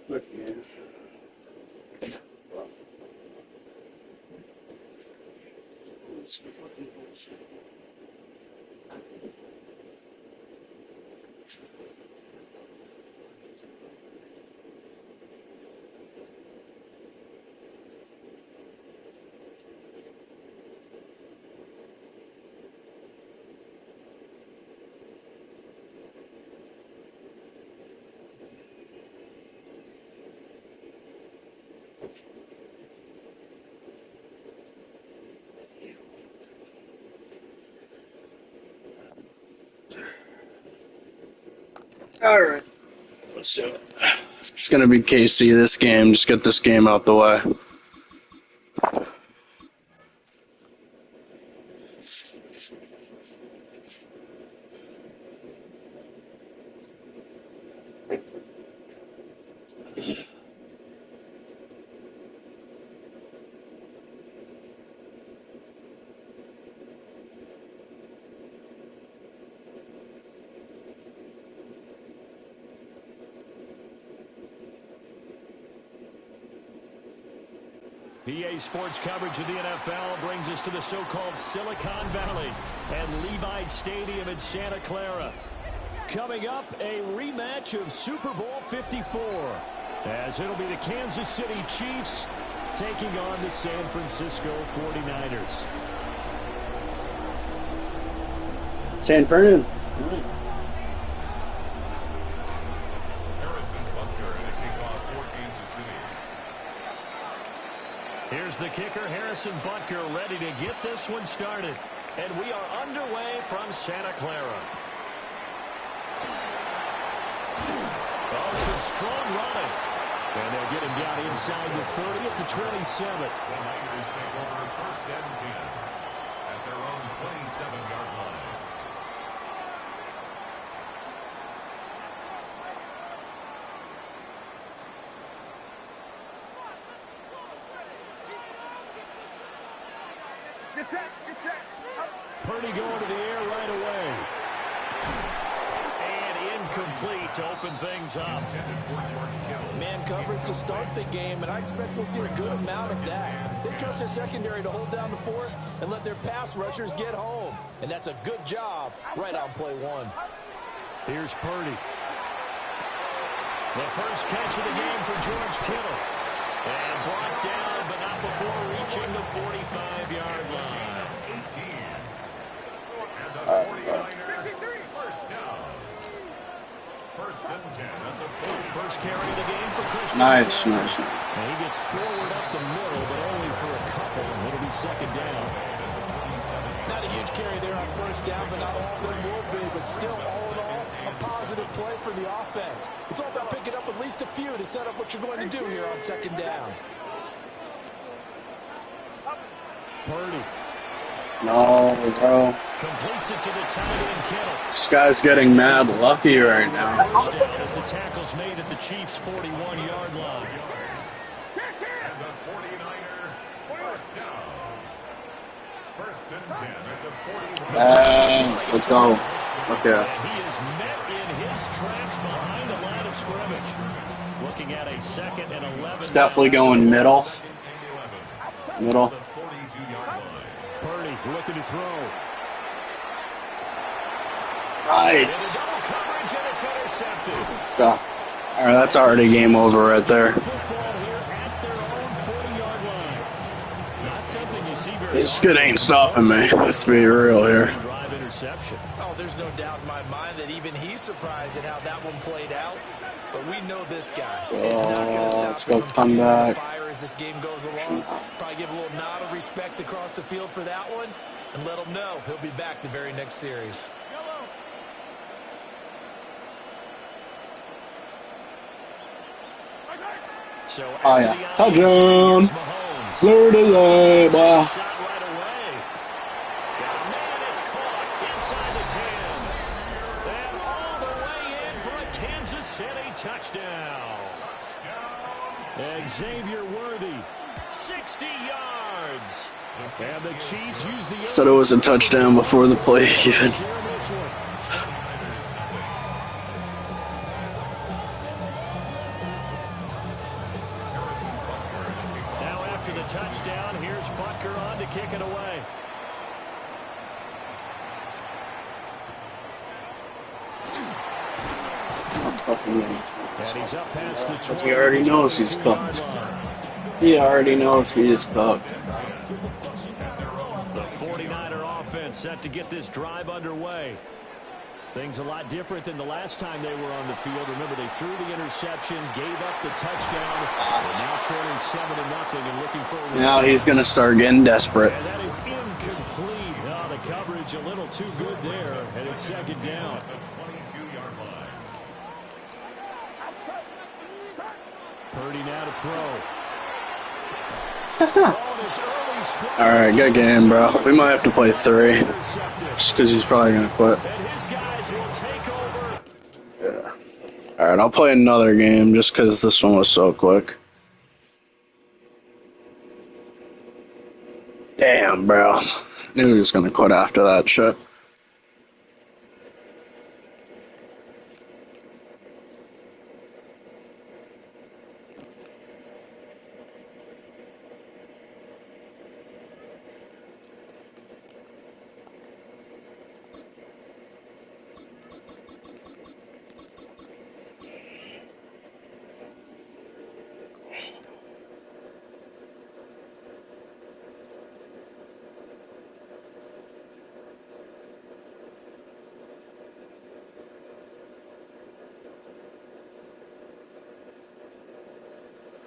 Quick game. Alright, let's do it. It's gonna be KC this game. Just get this game out the way. PA Sports coverage of the NFL brings us to the so-called Silicon Valley and Levi Stadium in Santa Clara. Coming up, a rematch of Super Bowl 54, as it'll be the Kansas City Chiefs taking on the San Francisco 49ers. San Fernando. Here's the kicker, Harrison Butker, ready to get this one started. And we are underway from Santa Clara. Oh, some strong running. And they'll get him down inside the 30 at the 27. The Niners take over 1st and 10 at their own 27-yard line. Purdy going to the air right away. And incomplete to open things up. Man coverage to start the game, and I expect we'll see a good amount of that. They trust their secondary to hold down the fort and let their pass rushers get home. And that's a good job right on play one. Here's Purdy. The first catch of the game for George Kittle. And brought down, but not before reaching the 45-yard line. And the 49ers, first down. 1st and 10 at the 40. First carry of the game for Christian. Nice. And he gets forward up the middle, but only for a couple. It'll be second down. Not a huge carry there on first down, but not all of them will be. But still, all in all, a positive play for the offense. It's all about picking up at least a few to set up what you're going to do here on second down. Purdy. No, bro. Completes it to the tight end, Kittle. This guy's getting mad lucky right now. First down as the tackle's made at the Chiefs' 41-yard line. And the 49er, first down. 1st and 10 at the 40. Thanks. Let's go. Okay. And he is met in his tracks behind the line of scrimmage. Looking at a 2nd and 11. It's definitely going middle. Middle. Purdy looking to throw. Nice. Coverage and it's intercepted. Let's go. All right, that's already game over right there. Football here at their own 40-yard line. Not something you see very This kid ain't stopping me. Let's be real here. drive interception. Oh, there's no doubt in my mind that even he's surprised at how that one played out. But we know this guy is not going to stop let's go him from come continuing back. to fire as this game goes along. Probably give a little nod of respect across the field for that one and let him know he'll be back the very next series. So Oh, after yeah. the Touchdown. Mahomes. Fleur-de-lay, boy. Shot right away. Man, it's caught inside the 10. And all the way in for a Kansas City touchdown. Xavier Worthy, 60 yards. And the Chiefs use the Said it was a touchdown before the play even. the touchdown. Here's Butker on to kick it away. And he's up past the 20. He already knows he's cooked. He already knows he is cooked. The 49er offense set to get this drive underway. Things a lot different than the last time they were on the field. Remember, they threw the interception, gave up the touchdown. They're now trailing 7-0 and looking for a response. Now he's going to start getting desperate. And that is incomplete. Oh, the coverage a little too good there, and it's second down. Purdy now to throw. All right, good game, bro. We might have to play 3, just because he's probably going to quit. Yeah. All right, I'll play another game just because this one was so quick. Damn, bro. Knew he was going to quit after that shit.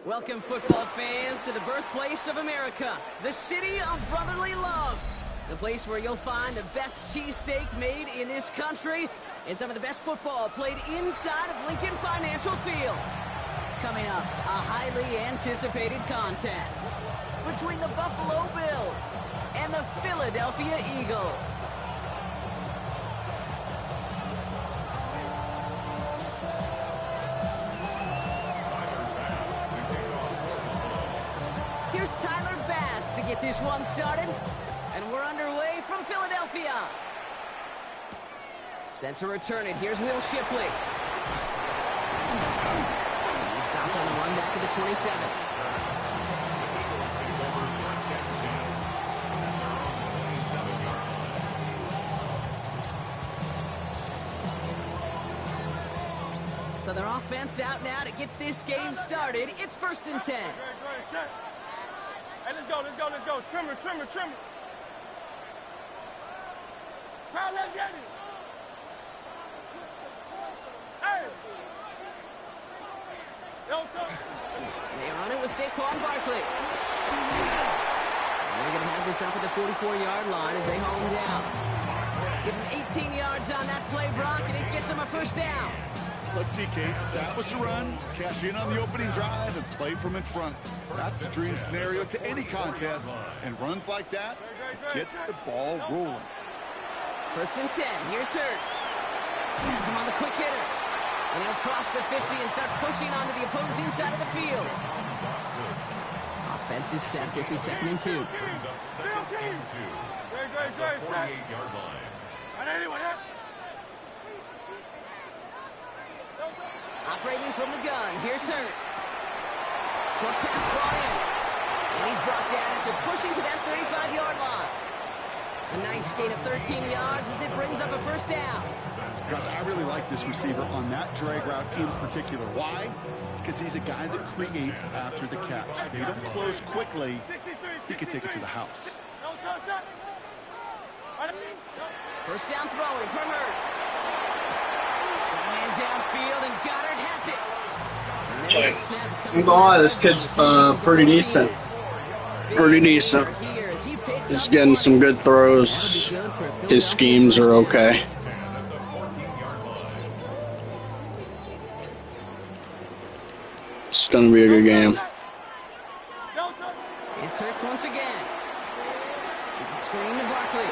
Welcome, football fans, to the birthplace of America, the city of brotherly love. The place where you'll find the best cheesesteak made in this country and some of the best football played inside of Lincoln Financial Field. Coming up, a highly anticipated contest between the Buffalo Bills and the Philadelphia Eagles. Here's Tyler Bass to get this one started, and we're underway from Philadelphia. Sent to return it. Here's Will Shipley. He stopped on the run back of the 27. So their offense out now to get this game started. It's 1st and 10. Hey, let's go. Trimmer. Crowd, let's get it. Hey. They run it with Saquon Barkley. And they're going to have this up at the 44-yard line as they home down. Give them 18 yards on that play, Brock, and it gets them a 1st down. Let's see, Kate. Establish a run, cash in on the opening drive, and play from in front. That's the dream scenario to any contest, and runs like that gets the ball rolling. 1st and 10. Here's Hurts. Has him on the quick hitter. And he'll cross the 50 and start pushing onto the opposing side of the field. Offense is set. This is 2nd and 2. Great. 48-yard line. Operating from the gun. Here's Hurts. Short pass brought in. And he's brought down after pushing to that 35-yard line. A nice gain of 13 yards as it brings up a 1st down. Gosh, I really like this receiver on that drag route in particular. Why? Because he's a guy that creates after the catch. They don't close quickly. He could take it to the house. 1st down throwing from Hurts. Man downfield, and Goddard has it. I'm gonna lie, this kid's pretty decent. He's getting some good throws. His schemes are okay. It's gonna be a good game. It's Hurts once again. It's a screen to Barkley.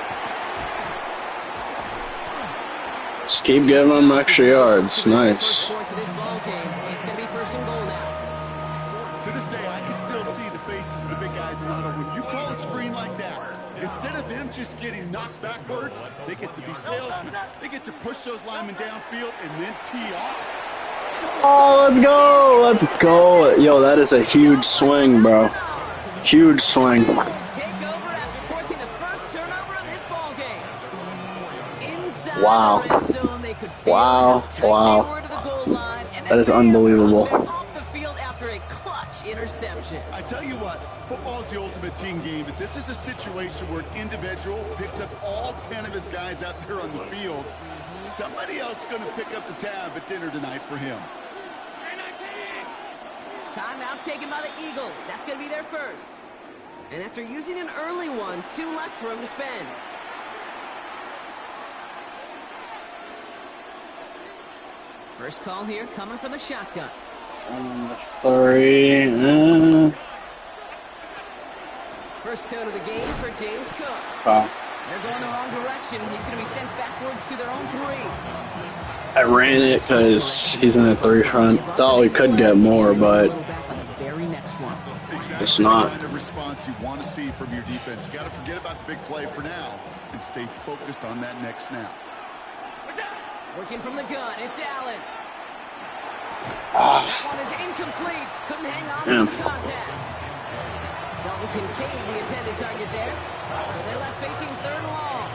Just keep giving him extra yards. Nice. To this ball game. It's going to be 1st and goal now. To this day, I can still see the faces of the big guys in the huddle. When you call a screen like that, instead of them just getting knocked backwards, they get to be salesmen. They get to push those linemen downfield and then tee off. Oh, let's go! Yo, that is a huge swing, bro. Huge swing. Take over after forcing the first turnover of this ball game. Inside Wow. the red zone, they could feel Wow. how tight Wow. they were to the goal line, and That is then unbelievable. they're off the field after a clutch interception. I tell you what, football's the ultimate team game, but this is a situation where an individual picks up all 10 of his guys out there on the field. Somebody else is going to pick up the tab at dinner tonight for him. Timeout taken by the Eagles. That's going to be their first. And after using an early one, 2 left for him to spend. First call here coming from the shotgun. 3. First tone of the game for James Cook. Wow. They're going the wrong direction. He's going to be sent backwards to their own 3. I ran it because he's in the 3 front. Thought we could get more, but it's not. The kind of response you want to see from your defense. You got to forget about the big play for now and stay focused on that next snap. Working from the gun, it's Allen. Ah. One is incomplete. Couldn't hang on Damn. to the contact. Dalton Kincaid, the intended target there. So they're left facing 3rd and long.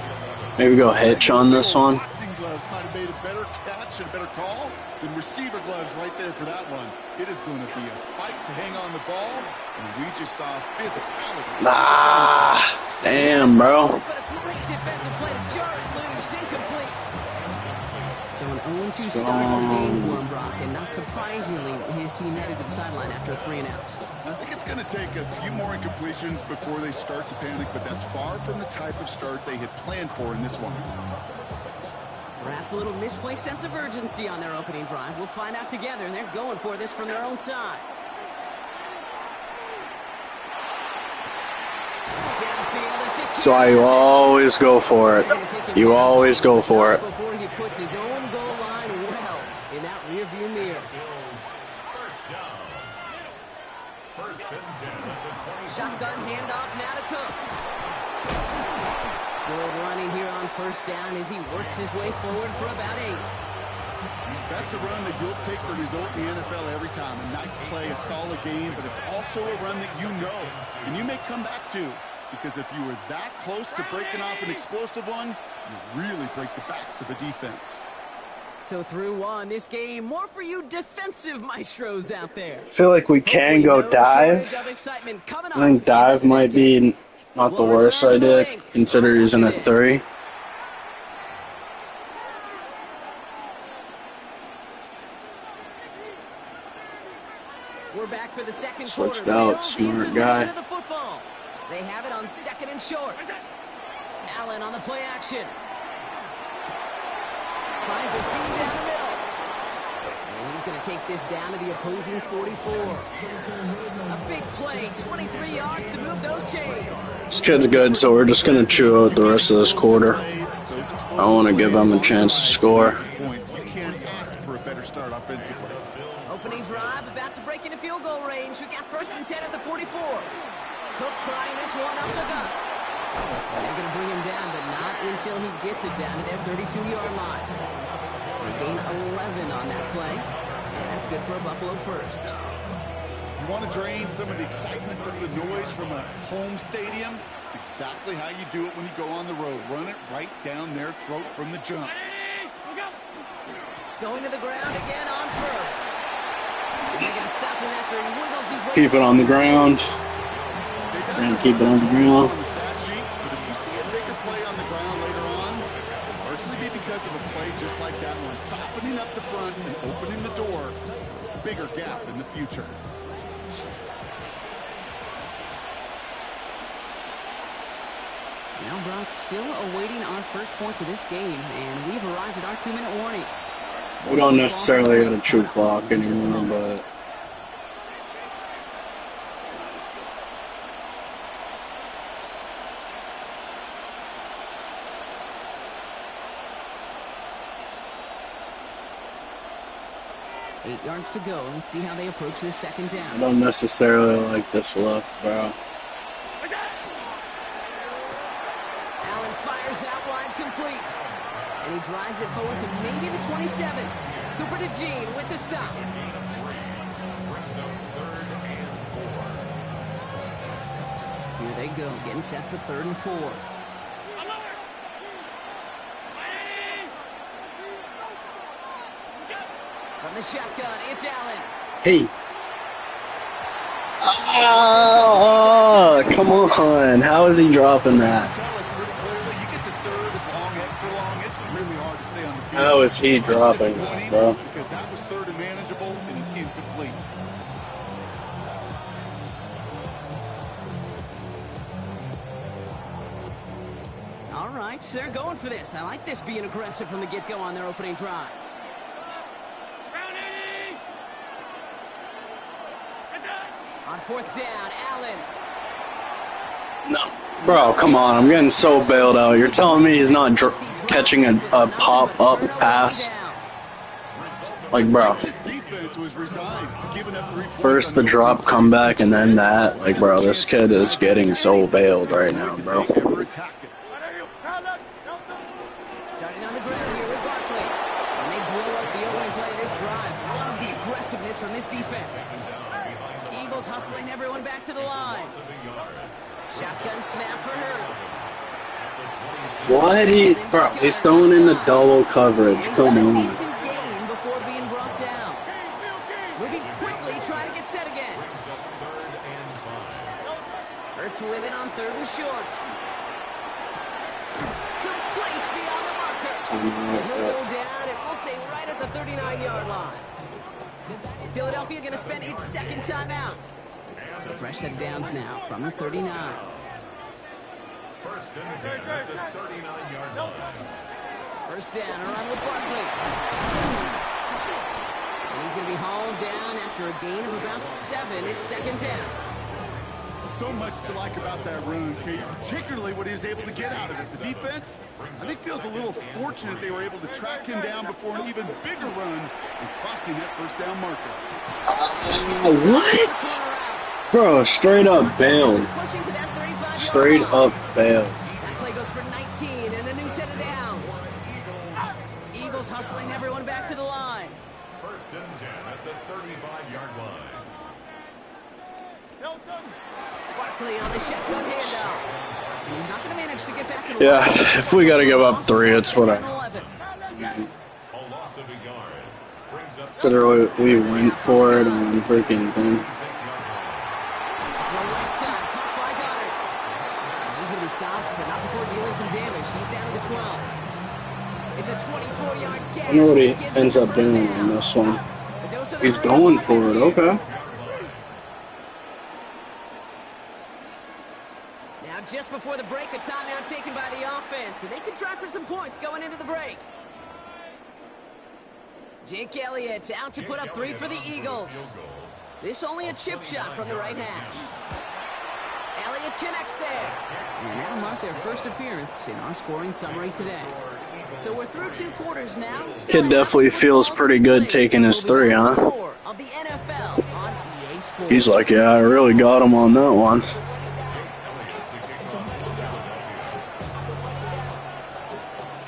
Maybe go hitch on this one. Boxing gloves might have made a better catch and a better call than receiver gloves right there for that one. It is going to be a fight to hang on the ball, and we just saw physicality. Ah, damn, bro. But a great defensive play to jar it loose, incomplete. So an 0-2 start to the game for him, Brock, and not surprisingly, his team headed to the sideline after a 3 and out. I think it's going to take a few more incompletions before they start to panic, but that's far from the type of start they had planned for in this one. Perhaps a little misplaced sense of urgency on their opening drive. We'll find out together, and they're going for this from their own side. That's why you always go for it. You always go for it. Before he puts his own goal line well in that rearview mirror. First down. First and 10 at the 20. Shotgun handoff now to Cook. Good running here on first down as he works his way forward for about 8. That's a run that you'll take for result in the NFL every time. A nice play, a solid game, but it's also a run that you know and you may come back to. Because if you were that close to breaking off an explosive one, you really break the backs of a defense. So through 1, this game, more for you defensive maestros out there. I feel like we can go dive. I think dive might be not the worst idea, considering he's in a 3. We're back for the second Switched quarter. out, They'll be in smart possession guy. of the football. They have it on 2nd and short. Allen on the play action. Finds a seam down the middle. And he's going to take this down to the opposing 44. A big play, 23 yards to move those chains. This kid's good, so we're just going to chew out the rest of this quarter. I want to give them a chance to score. You can't ask for a better start offensively. Opening drive, about to break into field goal range. We got 1st and 10 at the 44. Cook trying this one up the gut. They're going to bring him down, but not until he gets it down to their 32-yard line. They gain 11 on that play, and that's good for a Buffalo first. You want to drain some of the excitement, some of the noise from a home stadium? It's exactly how you do it when you go on the road. Run it right down their throat from the jump. Going to the ground again on first. They're going to stop him after he wiggles his way. Keep it on the ground. And keep it on the ground. On the stat sheet, but if you see a bigger play on the ground later on, it'll largely be because of a play just like that one, softening up the front and opening the door. Bigger gap in the future. Now Brock still awaiting our first points of this game, and we've arrived at our 2-minute warning. We don't necessarily have a true clock anymore, but... Eight yards to go. Let's see how they approach this second I down. don't necessarily like this look, bro. Allen fires out wide, complete. And he drives it forward to maybe the 27. Cooper to Jean with the stop. they go, getting set for 3rd and 4. From the shotgun, it's Allen. Hey. Ah, come on. How is he dropping that? Tell us pretty clearly, you get to 3rd and long, extra long, it's really hard to stay on the field. How is he It's dropping disappointing that, bro? because that was 3rd and manageable and incomplete. All right, they're going for this. I like this being aggressive from the get-go on their opening drive. On 4th down, Allen. No. Bro, come on. I'm getting so bailed out. You're telling me he's not catching a pop-up pass? Like, bro. This defense was resigned to giving up 3 points. First the drop comeback and then that. Like, bro, this kid is getting so bailed right now, bro. Starting on the ground here with Barkley. And they blow up the opening play of this drive. Love the aggressiveness from this defense. Eagles hustling everyone back to the line. Shotgun snap for Hurts. What? Bro, he's throwing in the double coverage. Come on. Decent gain before being brought down. Moving quickly, trying to get set again. Hurts with it on 3rd and short. Complete beyond the marker. He'll go down, and we'll say right at the 39-yard line. Philadelphia going to spend its 2nd timeout. So fresh set of downs now from the 39. 1st and 10 at the 39-yard line. 1st down, around with Barkley. And he's going to be hauled down after a gain of about 7. It's 2nd down. So much to like about that run, Kate, particularly what he was able to get out of it. The defense, I think, feels a little fortunate they were able to track him down before an even bigger run and crossing that 1st down marker. What? Bro, straight up bailed. Pushing to that 35-yard Straight line. up bailed. That play goes for 19 and a new set of downs. Eagles hustling everyone back to the line. 1st and 10 at the 35-yard line. Barkley on the shotgun handoff. And he's not going to manage to get back to the Yeah, line. if we gotta give up 3, it's whatever. A loss of a yard. Brings up Consider we went for it on freaking thing. 6-yard line. Right side, caught by Goddard. And he's going to be stopped, but not before dealing some damage. He's down to the 12. It's a 24-yard gash. I wonder what he that gives ends him up the first doing down. on this one. But those are the He's early going for offense it, here. okay. Now, just before the break, a timeout taken by the offense, and they can try for some points going into the break. Jake Elliott out to put up 3 for the Eagles. This only a chip shot from the right hash. Elliott connects there. And that'll mark their first appearance in our scoring summary today. So we're through 2 quarters now. Kid definitely feels pretty good taking his 3, huh? Of the NFL on EA Sports. He's like, yeah, I really got him on that one.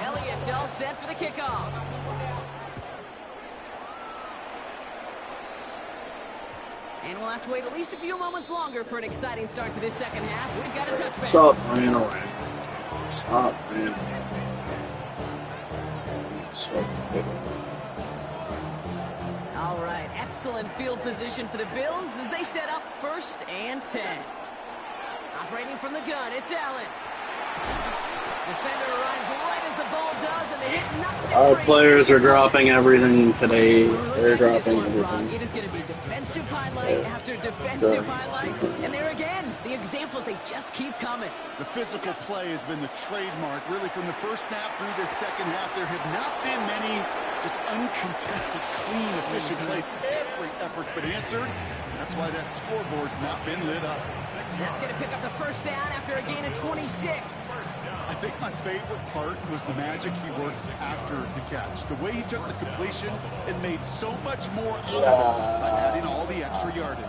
Elliott's all set for the kickoff. And we'll have to wait at least a few moments longer for an exciting start to this 2nd half. We've got a touchback. Stop playing away. Stop, man. So good. All right, excellent field position for the Bills as they set up 1st and 10. Operating from the gun, it's Allen. Defender arrives right as the ball does, and the hit knocks it Our free. players are dropping everything today. When we look They're back at this dropping one, Ron, everything. it is going to be defensive highlight after defensive highlight. And there again, the examples, they just keep coming. The physical play has been the trademark. Really, from the first snap through this 2nd half, there have not been many just uncontested, clean, efficient plays. Every effort's been answered. That's why that scoreboard's not been lit up. That's going to pick up the 1st down after a gain of 26. I think my favorite part was the magic he worked after the catch. The way he took the completion and made so much more out of it by adding all the extra yardage.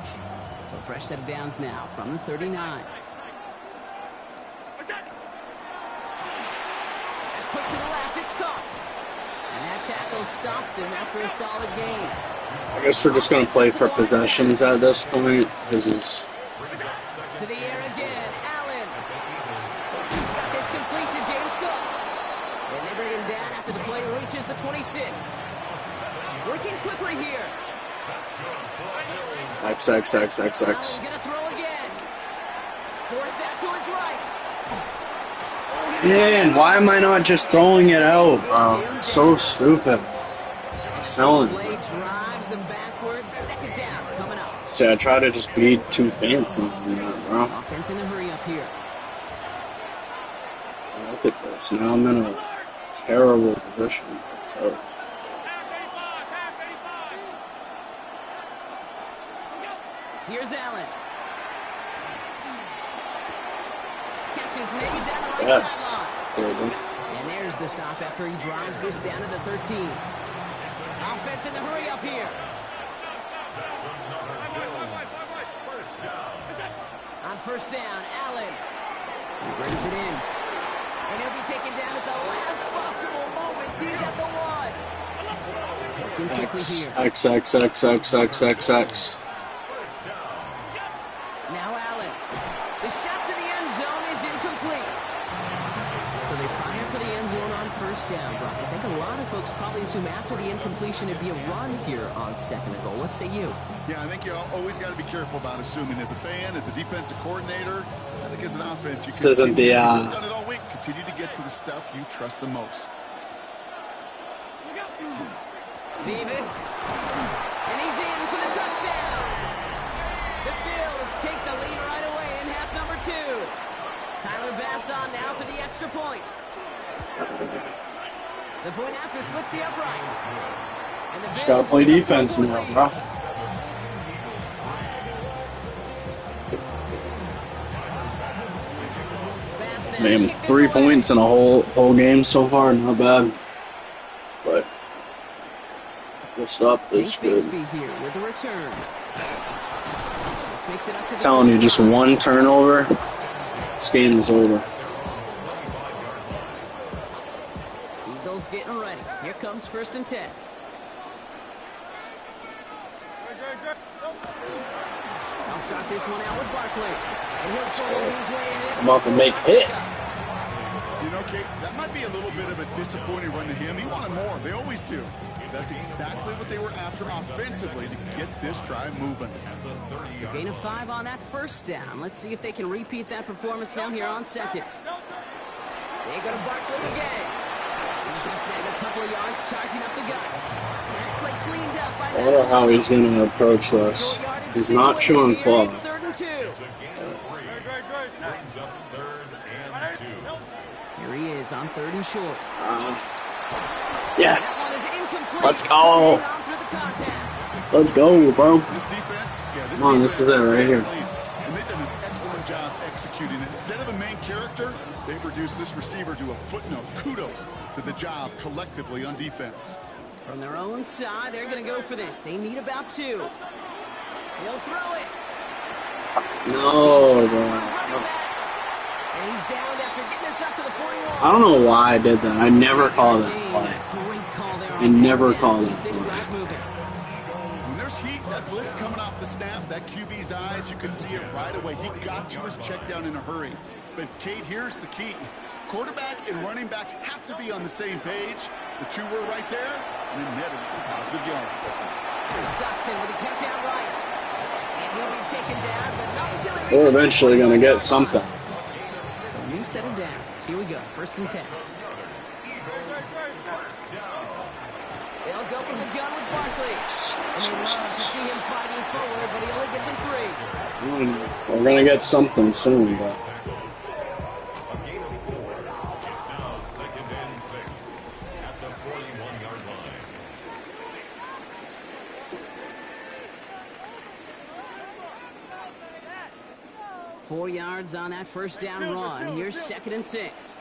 So fresh set of downs now from the 39. And quick to the left, it's caught. And that tackle stops him after a solid gain. I guess we're just going to play for possessions at this point. This is To the air again, Allen. 26. Working quickly here. XXXXX. Gonna throw again. Force that to his right. Man, why am I not just throwing it out, bro? It's so stupid. Selling. Play drives them backwards. Second down coming up. See, I try to just be too fancy, bro. Offense in a hurry up here. Look at this. Now I'm in a terrible position. So, Here's Allen. Catches made down the right yes. sideline. And there's the stop after he drives this down to the 13. Offense in the hurry up here. On first down, Allen. He brings it in. And he'll be taken down at the last possible moment. He's at the 1. Working quickly here. XXXXXXX. Now Allen. The shot to the end zone is incomplete. So they fire for the end zone on first down, Brock. I think a lot of folks probably assume after the incompletion it'd be a run here on second and goal. What say you? Yeah, I think you always got to be careful about assuming. As a fan, as a defensive coordinator, I think as an offense, you This isn't the, you've done it all week. Continue to get to the stuff you trust the most. Davis. And he's in for the touchdown. The Bills take the lead right away in half number 2. Tyler Bass on now for the extra point. The point after splits the uprights. And the Just gotta Bills play take a defense 4-point now, lead. bro. Bass now Man, kick this 3 away. points in a whole game so far, not bad. But we'll stop this Dave good. Bigsby here with the return. This makes it up to the Telling you, just 25. one turnover, this game is over. Eagles getting ready. Here comes first and 10. I'll start this one out with Barkley. And he'll pull his way in. I'm about to make hit. You know, Kate, that might be a little bit of a disappointing run to him. He wanted more. They always do. That's exactly what they were after offensively to get this drive moving. So gain of 5 on that first down. Let's see if they can repeat that performance now here on second. They go to Barkley again. He's going to snag a couple of yards, charging up the gut. That play cleaned up by I wonder how he's going to approach this. He's not chewing cloth. It's 3rd and 2. Here he is on 3rd and short. Yes! That one is incomplete. Let's go. On through the contact. Let's go, bro. This defense, Come on, this is it right here. And they've done an excellent job executing it. Instead of a main character, they've reduced this receiver to a footnote. Kudos to the job collectively on defense. From their own side, they're going to go for this. They need about 2. He'll throw it. No, bro. And he's down after getting this up to the 41. I don't know why I did that. I never call that play. Great call there. I never call Keeps that this play. drive moving. When there's heat, that blitz coming off the snap, that QB's eyes, you could see it right away. He got to his check down in a hurry. But, Kate, here's the key. Quarterback and running back have to be on the same page. The two were right there, and it netted some positive yards. Here's Dotson with a catch out right. And he'll be taken down, but not until he We're reaches eventually the going to get something. So a new set of downs. Here we go. 1st and 10. They'll go from the gun with Barkley. And they love to see him fighting forward, but he only gets him 3. We're going to get something soon, but. It's now 2nd and 6 at the 41-yard line. 4 yards on that first down run. Here's 2nd and 6.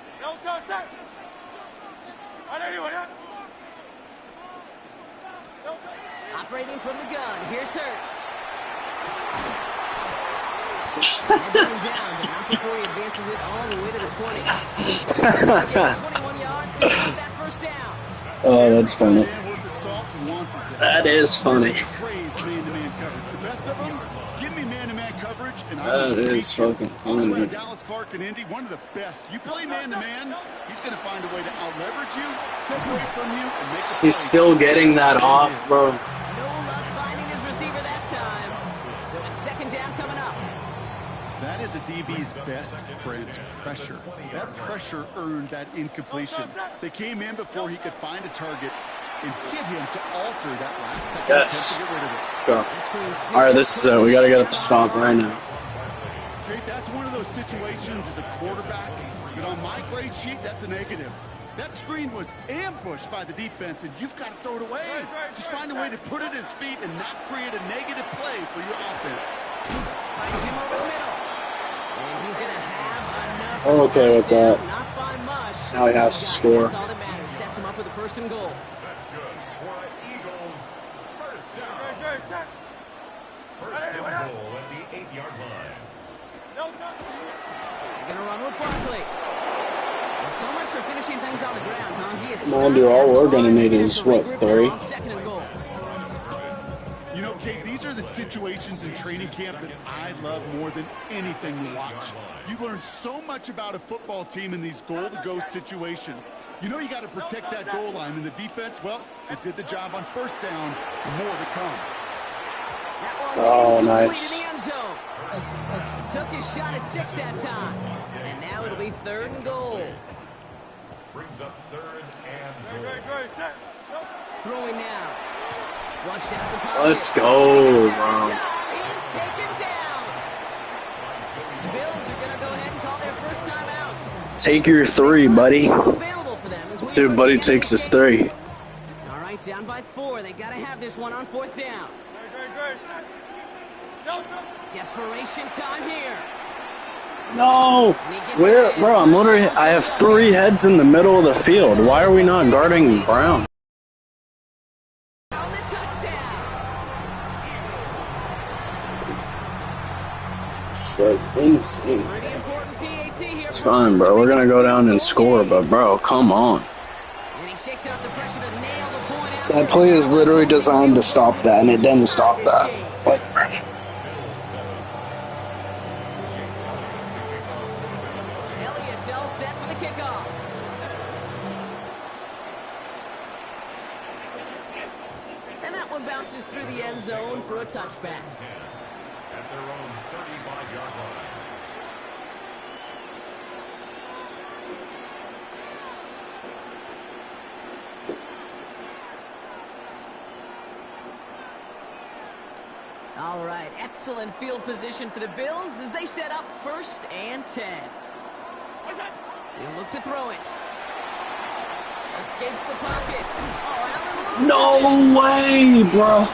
Operating from the gun. Here's Hurts. And going down, but not before he advances it all the way to the 20. Again, 21 yards to get that first down. Oh, that's funny. Man, worth the assault wanted this. That is funny. Crave man-to-man coverage. The best of them, give me man-to-man coverage, and That is fucking Also, funny. Dallas Clark and Indy, one of the best. You play man-to-man, he's going to find a way to out-leverage you, separate from you, and make a He's play. still getting that off, bro. No luck finding his receiver that time. So it's second down coming up. That is a DB's best friend, pressure. That pressure earned that incompletion. They came in before he could find a target and hit him to alter that last second Yes. attempt to get rid of it. Go. All right, this is it. We got to get it to stop right now. Okay, that's one of those situations as a quarterback that on my grade sheet, that's a negative. That screen was ambushed by the defense, and you've got to throw it away. Just find a way to put it at his feet and not create a negative play for your offense. Finds him over the middle. And he's going to have enough. I'm okay with that. Not by much. Now he has to score. That's all that matters. Sets him up with a first and goal. That's good. For an Eagles first down. First and goal at the 8-yard line. They're going to run with Barkley. Well, so much for finishing things on the ground, huh? He is Come on, dude, all we're gonna need is, what, 3? Second and goal. You know, Kate, these are the situations in training camp that I love more than anything to watch. You learn so much about a football team in these goal-to-go situations. You know you got to protect that goal line, and the defense, well, it did the job on first down. More to come. That one's Oh, incomplete nice. in the end zone. Took his shot at 6 that time. And now it'll be third and goal. Brings up third and goal. Throwing now. Flushed out of the pocket. Let's go, bro. He's taken down. The Bills are going to go ahead and call their first time out. Take your 3, buddy. Available for them as we Let's see if approach Buddy the end of takes the his game. 3. All right, down by 4. They got to have this one on fourth down. Desperation time here. No! Where, bro, I'm literally, I have 3 heads in the middle of the field. Why are we not guarding Brown? On the touchdown. It's like insane. Pretty important PAT here. It's fine, bro. We're gonna go down and score, but bro, come on. And he shakes out the pressure to nail the point out. That play is literally designed to stop that, and it didn't stop that. Like, Elliott's all set for the kickoff. And that one bounces through the end zone for a touchback. At their own 35-yard line. All right, excellent field position for the Bills as they set up first and 10. They look to throw it. Escapes the pocket. no way, bro. And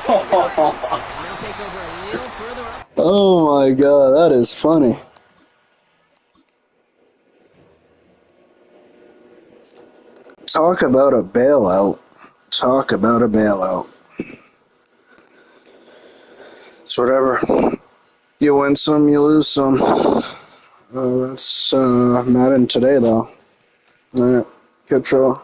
they'll take over a little further up. Oh my god, that is funny. Talk about a bailout. Talk about a bailout. It's whatever. You win some, you lose some. That's Madden today, though. Alright, good show.